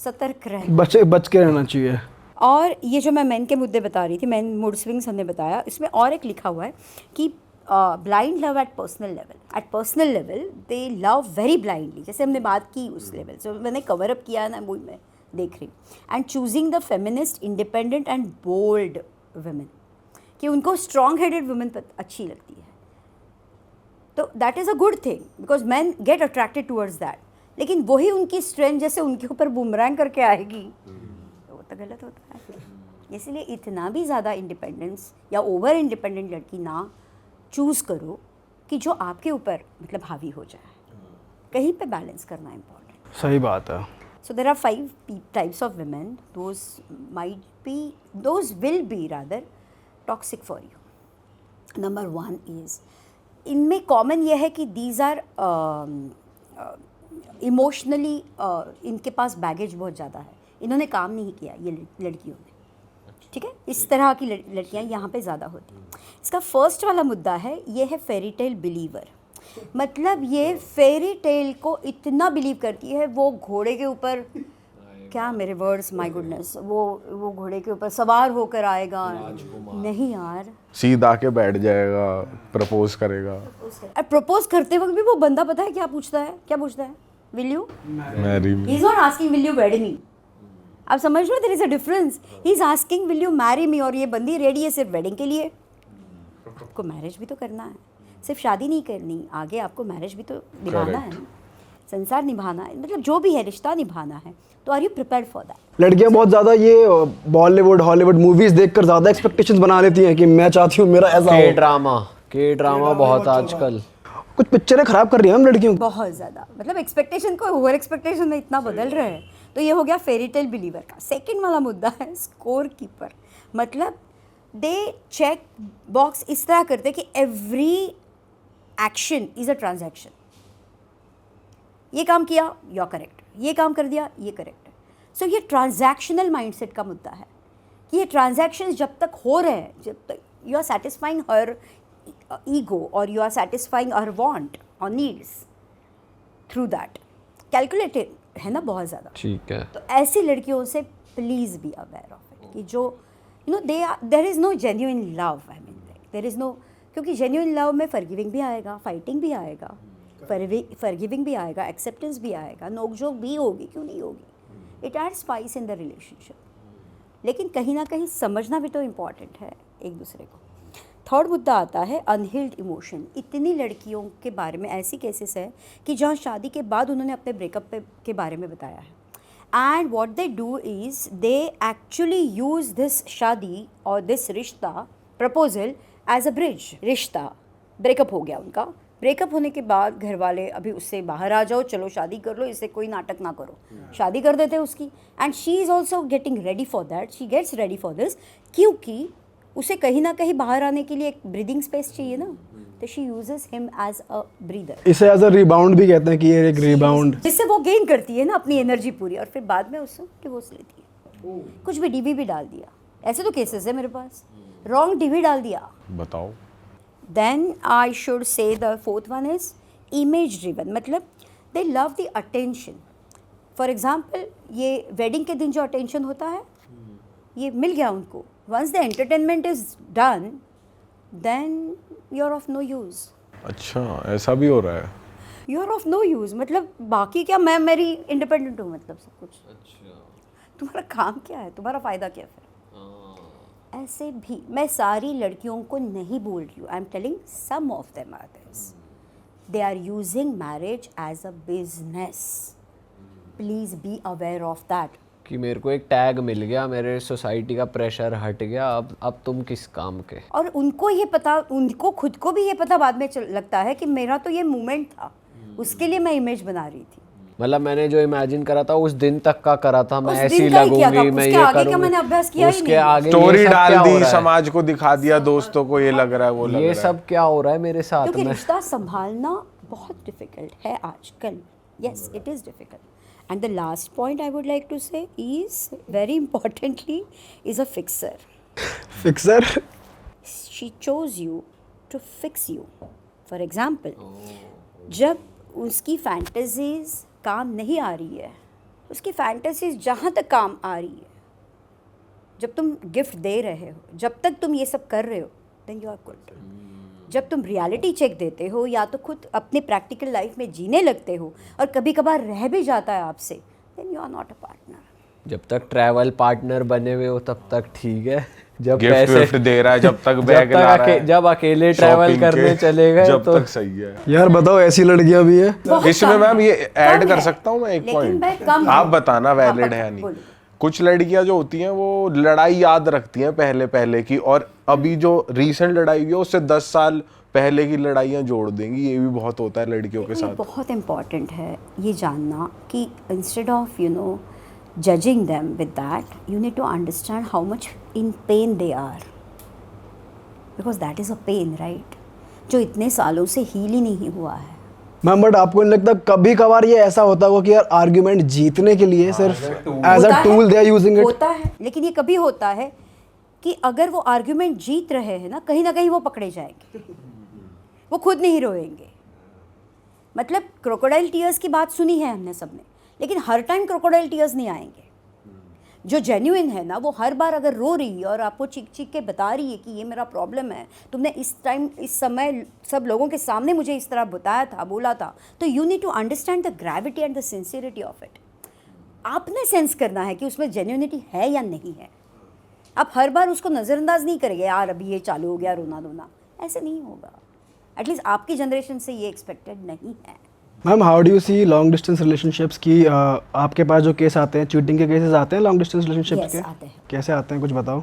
सतर्क रहना, बच के रहना चाहिए। और ये जो मैं मेन के मुद्दे बता रही थी, मेन मूड स्विंग्स हमने बताया, इसमें और एक लिखा हुआ है कि blind love at personal level. Eight personal level they love very blindly, जैसे हमने बात की उस लेवल से, मैंने कवर अप किया ना, वो मैं देख रही हूँ। And choosing the feminist, independent and bold women, कि उनको स्ट्रॉन्ग हेडेड वुमेन अच्छी लगती है, तो that is a good thing because man get attracted towards that. लेकिन वही उनकी स्ट्रेंथ जैसे उनके ऊपर बुमरैंग करके आएगी तो वो तो गलत होता है। इसलिए इतना भी ज़्यादा इंडिपेंडेंस या ओवर इंडिपेंडेंट लड़की ना चूज़ करो कि जो आपके ऊपर मतलब हावी हो जाए, कहीं पे बैलेंस करना इम्पॉर्टेंट। सही बात है। So there are 5 types of women. Those will be rather toxic for you. Number 1 is, इनमें कॉमन ये है कि दीज आर इमोशनली, इनके पास बैगेज बहुत ज़्यादा है, इन्होंने काम नहीं किया ये लड़कियों ने, ठीक है। इस तरह की लड़कियां यहाँ पे ज़्यादा होती हैं। इसका फर्स्ट वाला मुद्दा है, ये है फेरी टेल बिलीवर। मतलब ये फेरी टेल को इतना बिलीव करती है, वो घोड़े के ऊपर, क्या मेरे वर्ड्स, माय गुडनेस, वो घोड़े के ऊपर सवार होकर आएगा, नहीं यार, सीधा के बैठ जाएगा, प्रपोज करेगा। प्रपोज करते वक्त भी वो बंदा पता है क्या पूछता है, will you marry me. He is not asking will you wed me. आप समझ रहे हो, there is a difference. He is asking will you marry me, और ये बंदी रेडी है सिर्फ वेडिंग के लिए। आपको मैरिज भी तो करना है, सिर्फ शादी नहीं करनी, आगे आपको मैरिज भी तो निभाना है ना, संसार निभाना है, मतलब जो भी है रिश्ता निभाना है। तो are you prepared for that? लड़कियां बहुत ज़्यादा ये बॉलीवुड हॉलीवुड मूवीज़ देखकर ज़्यादा एक्सपेक्टेशंस बना लेती हैं कि मैं चाहती हूँ मेरा ऐसा हो। के ड्रामा बहुत आजकल कुछ पिक्चरें खराब कर रही हैं हम लड़कियों को। बहुत ज़्यादा, मतलब एक्सपेक्टेशन को ओवर एक्सपेक्टेशन में इतना बदल रहे हैं। तो ये हो गया फेरी टेल बिलीवर का। सेकंड वाला मुद्दा है स्कोर कीपर। मतलब दे चेक बॉक्स इस तरह करते कि every action is a transaction. ये काम किया, यू आर करेक्ट, ये काम कर दिया, ये करेक्ट है। सो ये ट्रांजैक्शनल माइंडसेट का मुद्दा है कि ये ट्रांजैक्शंस जब तक हो रहे हैं, जब तक you are satisfying her ego और you are satisfying her want और नीड्स थ्रू दैट, कैलकुलेटेड है ना बहुत ज़्यादा। ठीक है। तो ऐसी लड़कियों से please be aware of it कि जो you know there is no genuine love, I mean there is no, क्योंकि जेन्युइन लव में फॉरगिविंग भी आएगा, फाइटिंग भी आएगा, फॉरगिविंग भी आएगा, एक्सेप्टेंस भी आएगा, नोकझोंक भी होगी, क्यों नहीं होगी। It add spice in the relationship. लेकिन कहीं ना कहीं समझना भी तो इम्पॉर्टेंट है एक दूसरे को। थर्ड मुद्दा आता है अनहील्ड इमोशन। इतनी लड़कियों के बारे में ऐसी केसेस है कि जहाँ शादी के बाद उन्होंने अपने ब्रेकअप के बारे में बताया है। And what they do is they actually use this शादी और दिस रिश्ता प्रपोजल एज अ ब्रिज। रिश्ता ब्रेकअप हो गया उनका, ब्रेकअप होने के बाद घर वाले अभी उससे बाहर आ जाओ, चलो शादी कर लो, इससे कोई नाटक ना करो, शादी कर देते उसकी। And she is also getting ready for that, she gets ready for this, क्योंकि उसे कहीं ना कहीं बाहर आने के लिए एक ब्रीदिंग स्पेस चाहिए ना, तो she uses him as a breather. इसे एज अ रिबाउंड भी कहते हैं कि ये एक रिबाउंड, जिससे वो गेन करती है ना अपनी एनर्जी पूरी, और फिर बाद में उससे डिवोर्स लेती है। कुछ भी डीवी भी डाल दिया, ऐसे तो केसेस है मेरे पास, रॉन्ग डीवी डाल दिया। बताओ। Then I should say the fourth one is image driven, मतलब they love the attention. For example, ये wedding के दिन जो attention होता है, ये मिल गया उनको। Once the entertainment is done, then you're of no use. अच्छा, ऐसा भी हो रहा है। You're of no use, मतलब बाकी क्या, मैं मेरी इंडिपेंडेंट हूँ, मतलब सब कुछ। अच्छा। तुम्हारा काम क्या है, तुम्हारा फ़ायदा क्या फिर? ऐसे भी मैं सारी लड़कियों को नहीं बोल रही हूँ, I am telling some of them are this, they are using marriage as a business. Please be aware of that कि मेरे को एक टैग मिल गया, मेरे सोसाइटी का प्रेशर हट गया, अब तुम किस काम के। और उनको ये पता, उनको खुद को भी ये पता बाद में लगता है कि मेरा तो ये मूवमेंट था, उसके लिए मैं इमेज बना रही थी। मतलब मैंने जो इमेजिन करा था उस दिन तक का करा था, मैं ऐसी लगूंगी, मैं ये करूंगी, मैंने अभ्यास किया ही उसके नहीं। आगे स्टोरी डाल दी, समाज को दिखा दिया, दोस्तों को ये लग रहा है, वो लग रहा है। ये सब क्या हो रहा है मेरे साथ क्योंकि में। रिश्ता संभालना बहुत डिफिकल्ट है आजकल। Yes, it is difficult. And the last point I would like to say is very importantly is a fixer. Fixer, she chose you to fix you. For example, जब उसकी फैंटेसीज काम नहीं आ रही है, उसकी फैंटेसीज जहाँ तक काम आ रही है, जब तुम गिफ्ट दे रहे हो, जब तक तुम ये सब कर रहे हो, देन यू आर गुड। जब तुम रियलिटी चेक देते हो या तो खुद अपने प्रैक्टिकल लाइफ में जीने लगते हो और कभी कभार रह भी जाता है आपसे, then you are not a partner. जब तक ट्रैवल पार्टनर बने हुए हो तब तक ठीक है, जब गिफ्ट पैसे विफ्ट दे रहा है, जब तक बैग ला रहा है, जब अकेले ट्रैवल shopping करने के, चले गए जब तो तक सही है। यार बताओ ऐसी लड़कियां भी हैं। बहुत इसमें कम मैम है, ये ऐड कम कर है। सकता हूँ मैं एक लेकिन पॉइंट, मैं कम आप हूँ। बताना वैलिड है या हाँ, नहीं। बोलो। कुछ लड़कियां जो होती हैं वो लड़ाई याद रखती हैं पहले पहले की, और अभी जो रीसेंट लड़ाई हुई है उससे 10 साल पहले की लड़ाइयाँ जोड़ देंगी। ये भी बहुत होता है लड़कियों के ये साथ। बहुत इम्पॉर्टेंट है ये जानना कि instead of judging them with that, you need to understand how much in pain they are. Because that is a pain, right, जो इतने सालों से हील ही नहीं हुआ है। मैम बट आपको नहीं लगता कभी कभार ये ऐसा होता होगा कि यार आर्ग्यूमेंट जीतने के लिए सिर्फ as a tool they are using it? होता है, लेकिन ये कभी होता है कि अगर वो आर्ग्यूमेंट जीत रहे हैं ना कहीं वो पकड़े जाएंगे, वो खुद नहीं रोएंगे। मतलब क्रोकोडाइल टीयर्स की बात सुनी है हमने सबने, लेकिन हर टाइम क्रोकोडाइल टीयर्स नहीं आएंगे। जो जेन्युइन है ना, वो हर बार अगर रो रही है और आपको चीख चीख के बता रही है कि ये मेरा प्रॉब्लम है, तुमने इस टाइम इस समय सब लोगों के सामने मुझे इस तरह बताया था, बोला था, तो you need to understand the gravity and the sincerity of it. आपने सेंस करना है कि उसमें जेन्युइनिटी है या नहीं है। आप हर बार उसको नज़रअंदाज नहीं करेंगे, यार अभी ये चालू हो गया रोना धोना, ऐसे नहीं होगा। एटलीस्ट आपकी जनरेशन से ये एक्सपेक्टेड नहीं है। Ma'am how do you see long distance relationships की? आपके पास जो केस आते हैं, चीटिंग के केसेस आते हैं लॉन्ग डिस्टेंस रिलेशनशिप्स के? आते हैं। कैसे आते हैं, कुछ बताओ।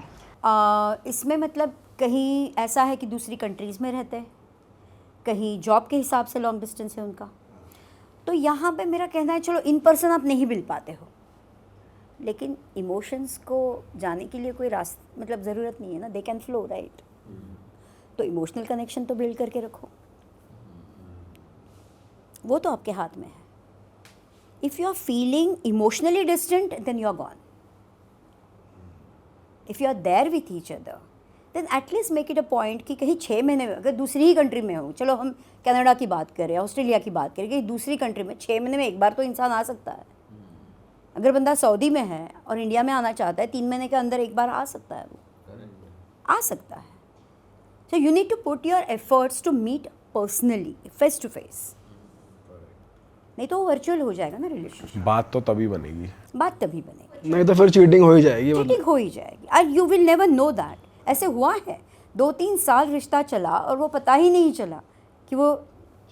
इसमें मतलब कहीं ऐसा है कि दूसरी कंट्रीज़ में रहते हैं, कहीं जॉब के हिसाब से लॉन्ग डिस्टेंस है उनका। तो यहाँ पे मेरा कहना है चलो इन पर्सन आप नहीं मिल पाते हो, लेकिन इमोशंस को जाने के लिए कोई रास्ता मतलब ज़रूरत नहीं है ना, दे कैन फ्लो, राइट। तो इमोशनल कनेक्शन तो बिल्ड करके रखो, वो तो आपके हाथ में है। If you are feeling emotionally distant then you are gone. If you are there with each other then at least make it a point कि कहीं 6 महीने में, अगर दूसरी ही कंट्री में हो, चलो हम कनाडा की बात करें, ऑस्ट्रेलिया की बात करें, कहीं दूसरी कंट्री में 6 महीने में एक बार तो इंसान आ सकता है। अगर बंदा सऊदी में है और इंडिया में आना चाहता है, 3 महीने के अंदर एक बार आ सकता है, वो आ सकता है। So you need to put your efforts to meet personally, face to face, नहीं तो वो वर्चुअल हो जाएगा ना रिलेशनशिप। बात तो तभी बनेगी, बात तभी बनेगी, नहीं तो फिर चीटिंग हो ही जाएगी। चीटिंग हो ही जाएगी and you will never know that. ऐसे हुआ है, 2-3 साल रिश्ता चला और वो पता ही नहीं चला कि वो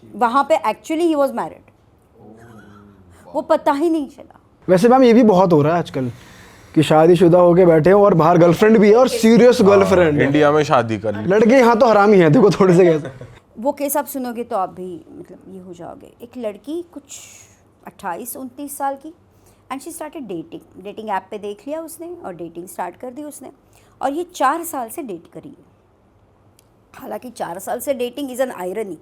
वहाँ पे एक्चुअली ही वॉज मैरिड, वो पता ही नहीं चला। वैसे मैम ये भी बहुत हो रहा है आजकल कि शादीशुदा होके बैठे हो और बाहर गर्लफ्रेंड भी है और सीरियस गर्लफ्रेंड। इंडिया में शादी कर ली। लड़के यहाँ तो हरामी है, देखो थोड़े से कैसे। वो केस आप सुनोगे तो आप भी मतलब ये हो जाओगे। एक लड़की कुछ 28-29 साल की, and she started dating app पे देख लिया उसने और डेटिंग स्टार्ट कर दी उसने, और ये 4 साल से डेट करी है। हालांकि 4 साल से डेटिंग इज़ एन आयरनी,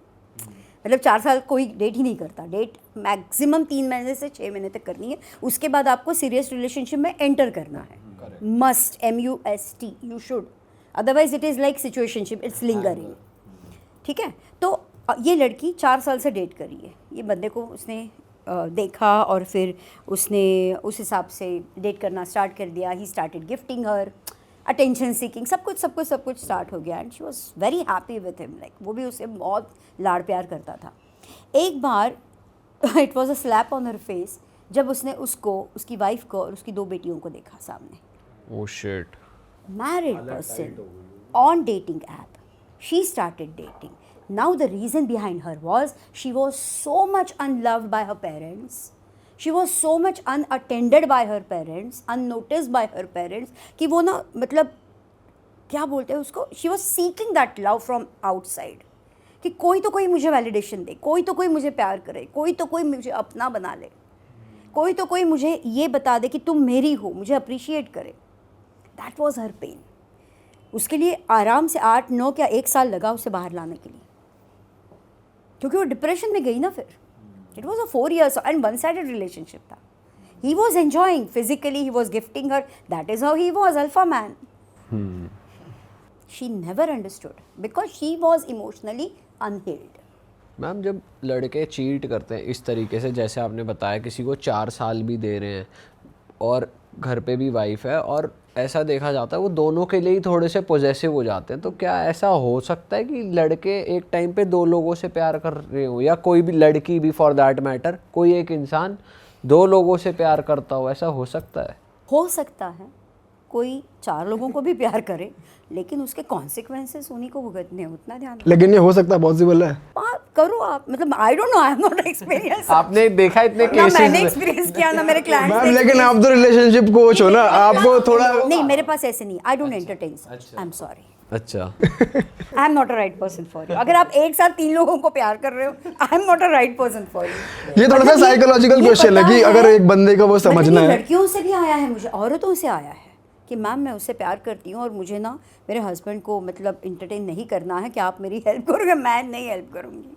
मतलब 4 साल कोई डेट ही नहीं करता। डेट मैक्सिमम 3 महीने से 6 महीने तक करनी है, उसके बाद आपको सीरियस रिलेशनशिप में एंटर करना है। Must, MUST, you should, otherwise it is like situationship, it's lingering. ठीक है, तो ये लड़की 4 साल से डेट करी है। ये बंदे को उसने देखा और फिर उसने उस हिसाब से डेट करना स्टार्ट कर दिया। He started gifting her, attention seeking, सब कुछ स्टार्ट हो गया and she was very happy with him. Like वो भी उसे बहुत लाड़ प्यार करता था। एक बार it was a slap on her face जब उसने उसको, उसकी वाइफ को और उसकी 2 बेटियों को देखा सामने। Oh shit. Married person on dating app. She started dating. Now the reason behind her was she was so much unloved by her parents. She was so much unattended by her parents, unnoticed by her parents, कि वो ना मतलब क्या बोलते हैं उसको, she was seeking that love from outside. कि कोई तो कोई मुझे वैलिडेशन दे, कोई तो कोई मुझे प्यार करे, कोई तो कोई मुझे अपना बना ले, कोई तो कोई मुझे ये बता दे कि तुम मेरी हो, मुझे अप्रिशिएट करे। That was her pain. उसके लिए आराम से 8-9 या 1 साल लगा उसे बाहर लाने के लिए, क्योंकि वो डिप्रेशन में गई ना। फिर it was a 4 years and 1-sided relationship था। He was enjoying physically, he was gifting her, that is how he was alpha man. She never understood because she was emotionally unhealed. Ma'am जब लड़के cheat करते हैं इस तरीके से, जैसे आपने बताया किसी को 4 साल भी दे रहे हैं और घर पे भी वाइफ है, और ऐसा देखा जाता है वो दोनों के लिए ही थोड़े से पॉजेसिव हो जाते हैं, तो क्या ऐसा हो सकता है कि लड़के एक टाइम पे 2 लोगों से प्यार कर रहे हो, या कोई भी लड़की भी फॉर दैट मैटर, कोई एक इंसान 2 लोगों से प्यार करता हो, ऐसा हो सकता है? हो सकता है कोई 4 लोगों को भी प्यार करे, लेकिन उसके कॉन्सिक्वेंसेस उन्हीं को भुगतने हैं, उतना ध्यान रखो। लेकिन ये हो सकता है, पॉसिबल है। करो आप, मतलब I don't know, I have not experience. आपने देखा इतने ना केसेस मैंने एक्सपीरियंस किया ना मेरे क्लाइंट्स मैम ने। लेकिन आप तो रिलेशनशिप कोच हो ना, आपको थोड़ा। नहीं, मेरे पास ऐसे नहीं, I don't entertain, I am sorry, अच्छा। I am not a right person for you. अगर आप एक साथ 3 लोगों को प्यार कर रहे हो, आई am not a right person for you. ये थोड़ा सा साइकोलॉजिकल क्वेश्चन है कि अगर एक बंदे का वो समझना है। लड़कियों से भी आया है मुझे, औरतों से आया है कि मैम मैं उससे प्यार करती हूँ और मुझे ना मेरे हस्बैंड को मतलब इंटरटेन नहीं करना है, कि आप मेरी हेल्प करोगे? मैं नहीं हेल्प करूँगी,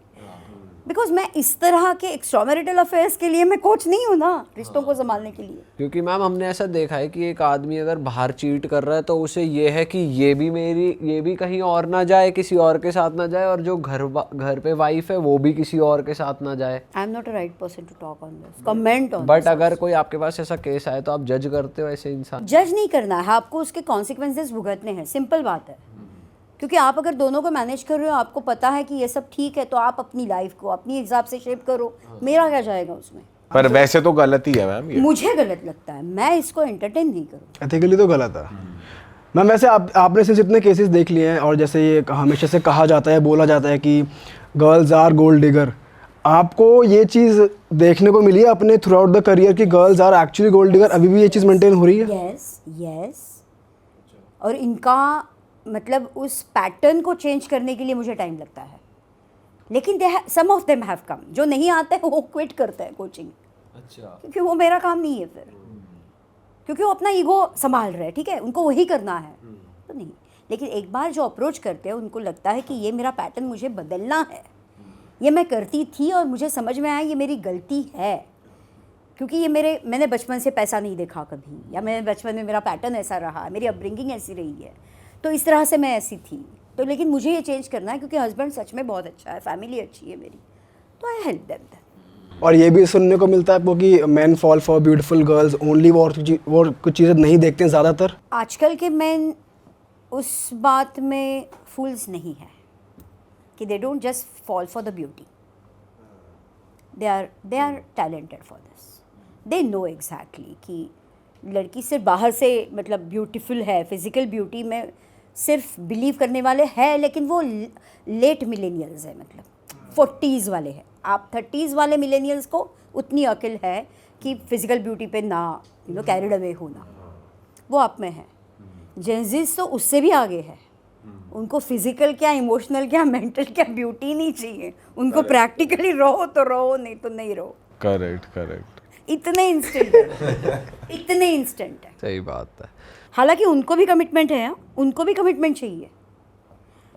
बिकॉज मैं इस तरह के एक्स्ट्रामैरिटल अफेयर्स के लिए मैं कोच नहीं हूँ ना, रिश्तों को संभालने के लिए। क्योंकि मैम हमने ऐसा देखा है कि एक आदमी अगर बाहर चीट कर रहा है तो उसे ये है कि ये भी कहीं और ना जाए, किसी और के साथ ना जाए, और जो घर पे वाइफ है वो भी किसी और के साथ ना जाए। I am not a right person to talk on this, comment on. But अगर कोई आपके पास ऐसा केस आए तो आप जज करते हो ऐसे इंसान? जज नहीं करना है आपको, उसके कॉन्सिक्वेंसेस भुगतने हैं, सिंपल बात है। क्योंकि आप अगर दोनों को मैनेज कर रहे हो, आपको पता है कि ये सब ठीक है, तो आप अपनी लाइफ को अपनी हिसाब से शेप करो, मेरा क्या जाएगा उसमें? पर वैसे तो गलत ही है मैम ये। मुझे गलत लगता है, मैं इसको एंटरटेन नहीं करूँ। एथिकली तो गलत है मैम। वैसे आपने सिर्फ इतने केसेस देख लिए हैं, और जैसे ये हमेशा से कहा जाता है, बोला जाता है कि गर्ल्स आर गोल्ड डिगर, आपको ये चीज़ देखने को मिली है अपने थ्रू आउट द करियर कि girls are actually gold digger? अभी भी ये चीज़ मेंटेन हो रही है? यस। और इनका मतलब उस पैटर्न को चेंज करने के लिए मुझे टाइम लगता है, लेकिन सम ऑफ देम हैव कम। जो नहीं आते हैं वो क्विट करते हैं कोचिंग। अच्छा। क्योंकि वो मेरा काम नहीं है फिर, क्योंकि वो अपना ईगो संभाल रहे हैं, ठीक है, उनको वही करना है तो नहीं। लेकिन एक बार जो अप्रोच करते हैं, उनको लगता है कि ये मेरा पैटर्न मुझे बदलना है, ये मैं करती थी और मुझे समझ में आया ये मेरी गलती है, क्योंकि ये मैंने बचपन से पैसा नहीं देखा कभी, या मैंने बचपन में मेरा पैटर्न ऐसा रहा, मेरी अपब्रिंगिंग ऐसी रही है, तो इस तरह से मैं ऐसी थी। तो लेकिन मुझे ये चेंज करना है, क्योंकि हस्बैंड सच में बहुत अच्छा है, फैमिली अच्छी है मेरी, तो आई हेल्प देम। और ये भी सुनने को मिलता है आपको कि man fall for beautiful girls only, वो कुछ चीज़ें नहीं देखते हैं ज़्यादातर। आजकल के मैन उस बात में फूल्स नहीं है कि they don't just fall for the beauty, they are talented for this, they know exactly कि लड़की सिर्फ बाहर से मतलब ब्यूटीफुल है, फिजिकल ब्यूटी में सिर्फ बिलीव करने वाले हैं, लेकिन वो लेट मिलेनियल्स है, मतलब 40s वाले हैं। आप 30s वाले मिलेनियल्स को उतनी अकल है कि फिजिकल ब्यूटी पे ना कैरिड अवे होना, वो आप में है। जेंजीज तो उससे भी आगे है, उनको फिजिकल क्या, इमोशनल क्या, मेंटल क्या, ब्यूटी नहीं चाहिए उनको, प्रैक्टिकली रहो तो रहो, नहीं तो नहीं रहो। करेक्ट। इतने इंस्टेंट है, इतने इंस्टेंट है। सही बात है। हालांकि उनको भी कमिटमेंट है, उनको भी कमिटमेंट चाहिए।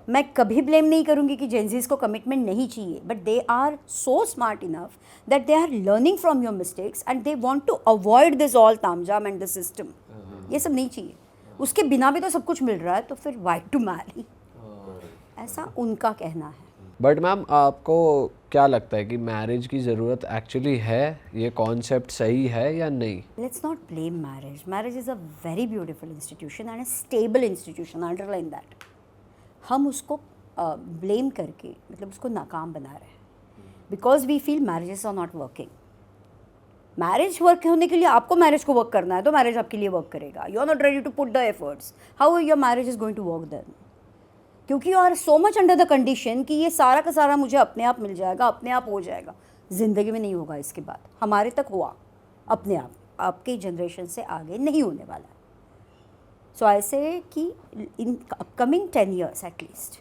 मैं कभी ब्लेम नहीं करूंगी कि जेंजीज को कमिटमेंट नहीं चाहिए, but they are so smart enough that they are learning from your mistakes and they want to avoid this all तामझाम एंड द सिस्टम। ये सब नहीं चाहिए, उसके बिना भी तो सब कुछ मिल रहा है, तो फिर वाई टू मैरी, ऐसा उनका कहना है। बट मैम आपको क्या लगता है कि मैरिज की ज़रूरत एक्चुअली है, ये कॉन्सेप्ट सही है या नहीं? Let's not blame marriage, marriage is a very beautiful institution and a stable institution, underline that. हम उसको ब्लेम करके मतलब उसको नाकाम बना रहे हैं, because we feel marriages are not working. Marriage work होने के लिए आपको मैरिज को वर्क करना है, तो मैरिज आपके लिए वर्क करेगा। You are not ready to put the efforts, how your marriage is going to work then? क्योंकि you are so much under the condition कि ये सारा का सारा मुझे अपने आप मिल जाएगा, अपने आप हो जाएगा। ज़िंदगी में नहीं होगा इसके बाद, हमारे तक हुआ अपने आप, आपके जनरेशन से आगे नहीं होने वाला है। सो आई से कि इन अपकमिंग 10 years एटलीस्ट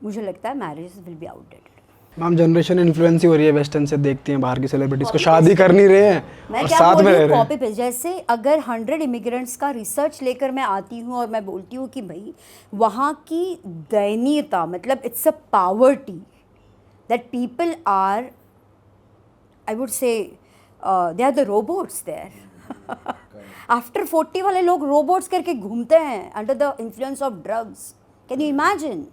मुझे लगता है marriage will be outdated. Ma'am generation influence ही हो रही है, वेस्टर्न से देखती हैं बाहर की सेलिब्रिटीज को, शादी कर नहीं रहे हैं मैं और क्या साथ बोल में रही रह हूँ, रहे हैं। Copy paste. जैसे अगर 100 इमिग्रेंट्स का रिसर्च लेकर मैं आती हूँ और मैं बोलती हूँ कि भाई वहाँ की दयनीयता, मतलब it's a poverty that people are, I would say they are the robots there. After 40 वाले लोग रोबोट्स करके घूमते हैं under the influence of drugs, can you imagine?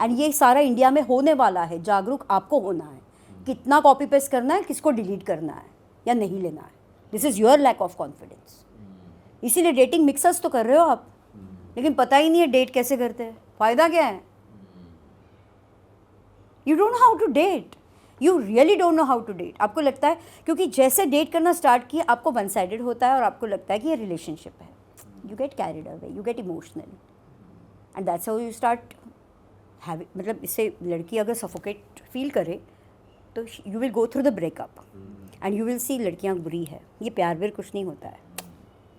And ये सारा इंडिया में होने वाला है। जागरूक आपको होना है, कितना कॉपी पेस्ट करना है, किसको डिलीट करना है या नहीं लेना है। This is your lack of confidence. इसीलिए डेटिंग मिक्सर्स तो कर रहे हो आप, लेकिन पता ही नहीं है डेट कैसे करते हैं, फ़ायदा क्या है? You don't know how to date, you really don't know how to date. आपको लगता है क्योंकि जैसे डेट करना स्टार्ट किया आपको वन साइडेड होता है और आपको लगता है कि ये रिलेशनशिप है, you get carried away, you get emotional and that's how you start having. मतलब इससे लड़की अगर सफोकेट फील करे तो you will go through the breakup and you will see लड़कियां बुरी है, ये प्यार व्यार कुछ नहीं होता है।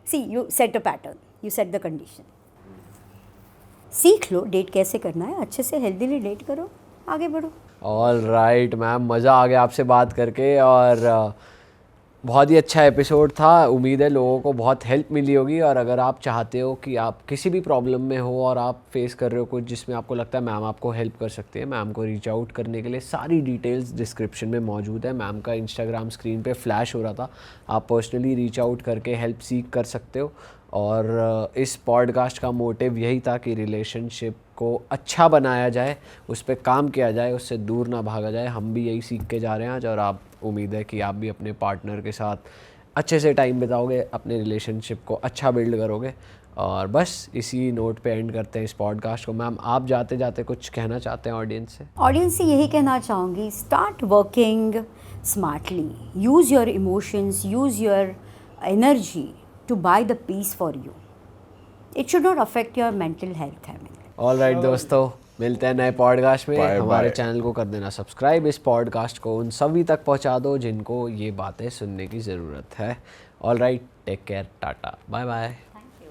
See you set a pattern, you set the condition, सीख लो डेट कैसे करना है, अच्छे से हेल्दीली डेट करो, आगे बढ़ो। ऑल राइट मैम, मज़ा आ गया आपसे बात करके। और बहुत ही अच्छा एपिसोड था। उम्मीद है लोगों को बहुत हेल्प मिली होगी। और अगर आप चाहते हो कि आप किसी भी प्रॉब्लम में हो और आप फेस कर रहे हो कुछ जिसमें आपको लगता है मैम आपको हेल्प कर सकती है, मैम को रीच आउट करने के लिए सारी डिटेल्स डिस्क्रिप्शन में मौजूद है। मैम का इंस्टाग्राम स्क्रीन पे फ्लैश हो रहा था, आप पर्सनली रीच आउट करके हेल्प सीख कर सकते हो। और इस पॉडकास्ट का मोटिव यही था कि रिलेशनशिप को अच्छा बनाया जाए, उस पर काम किया जाए, उससे दूर ना भागा जाए। हम भी यही सीख के जा रहे हैं आज, और आप उम्मीद है कि आप भी अपने पार्टनर के साथ अच्छे से टाइम बिताओगे, अपने रिलेशनशिप को अच्छा बिल्ड करोगे। और बस इसी नोट पे एंड करते हैं इस पॉडकास्ट को। मैम आप जाते जाते कुछ कहना चाहते हैं ऑडियंस से? ऑडियंस से यही कहना चाहूँगी, start working smartly, use your emotions, use your energy to buy the peace for you. It should not affect your mental health है। ऑल राइट दोस्तों, मिलते हैं नए पॉडकास्ट में। Bye, हमारे bye. चैनल को कर देना सब्सक्राइब, इस पॉडकास्ट को उन सभी तक पहुंचा दो जिनको ये बातें सुनने की ज़रूरत है। All right, take care, tata, bye bye.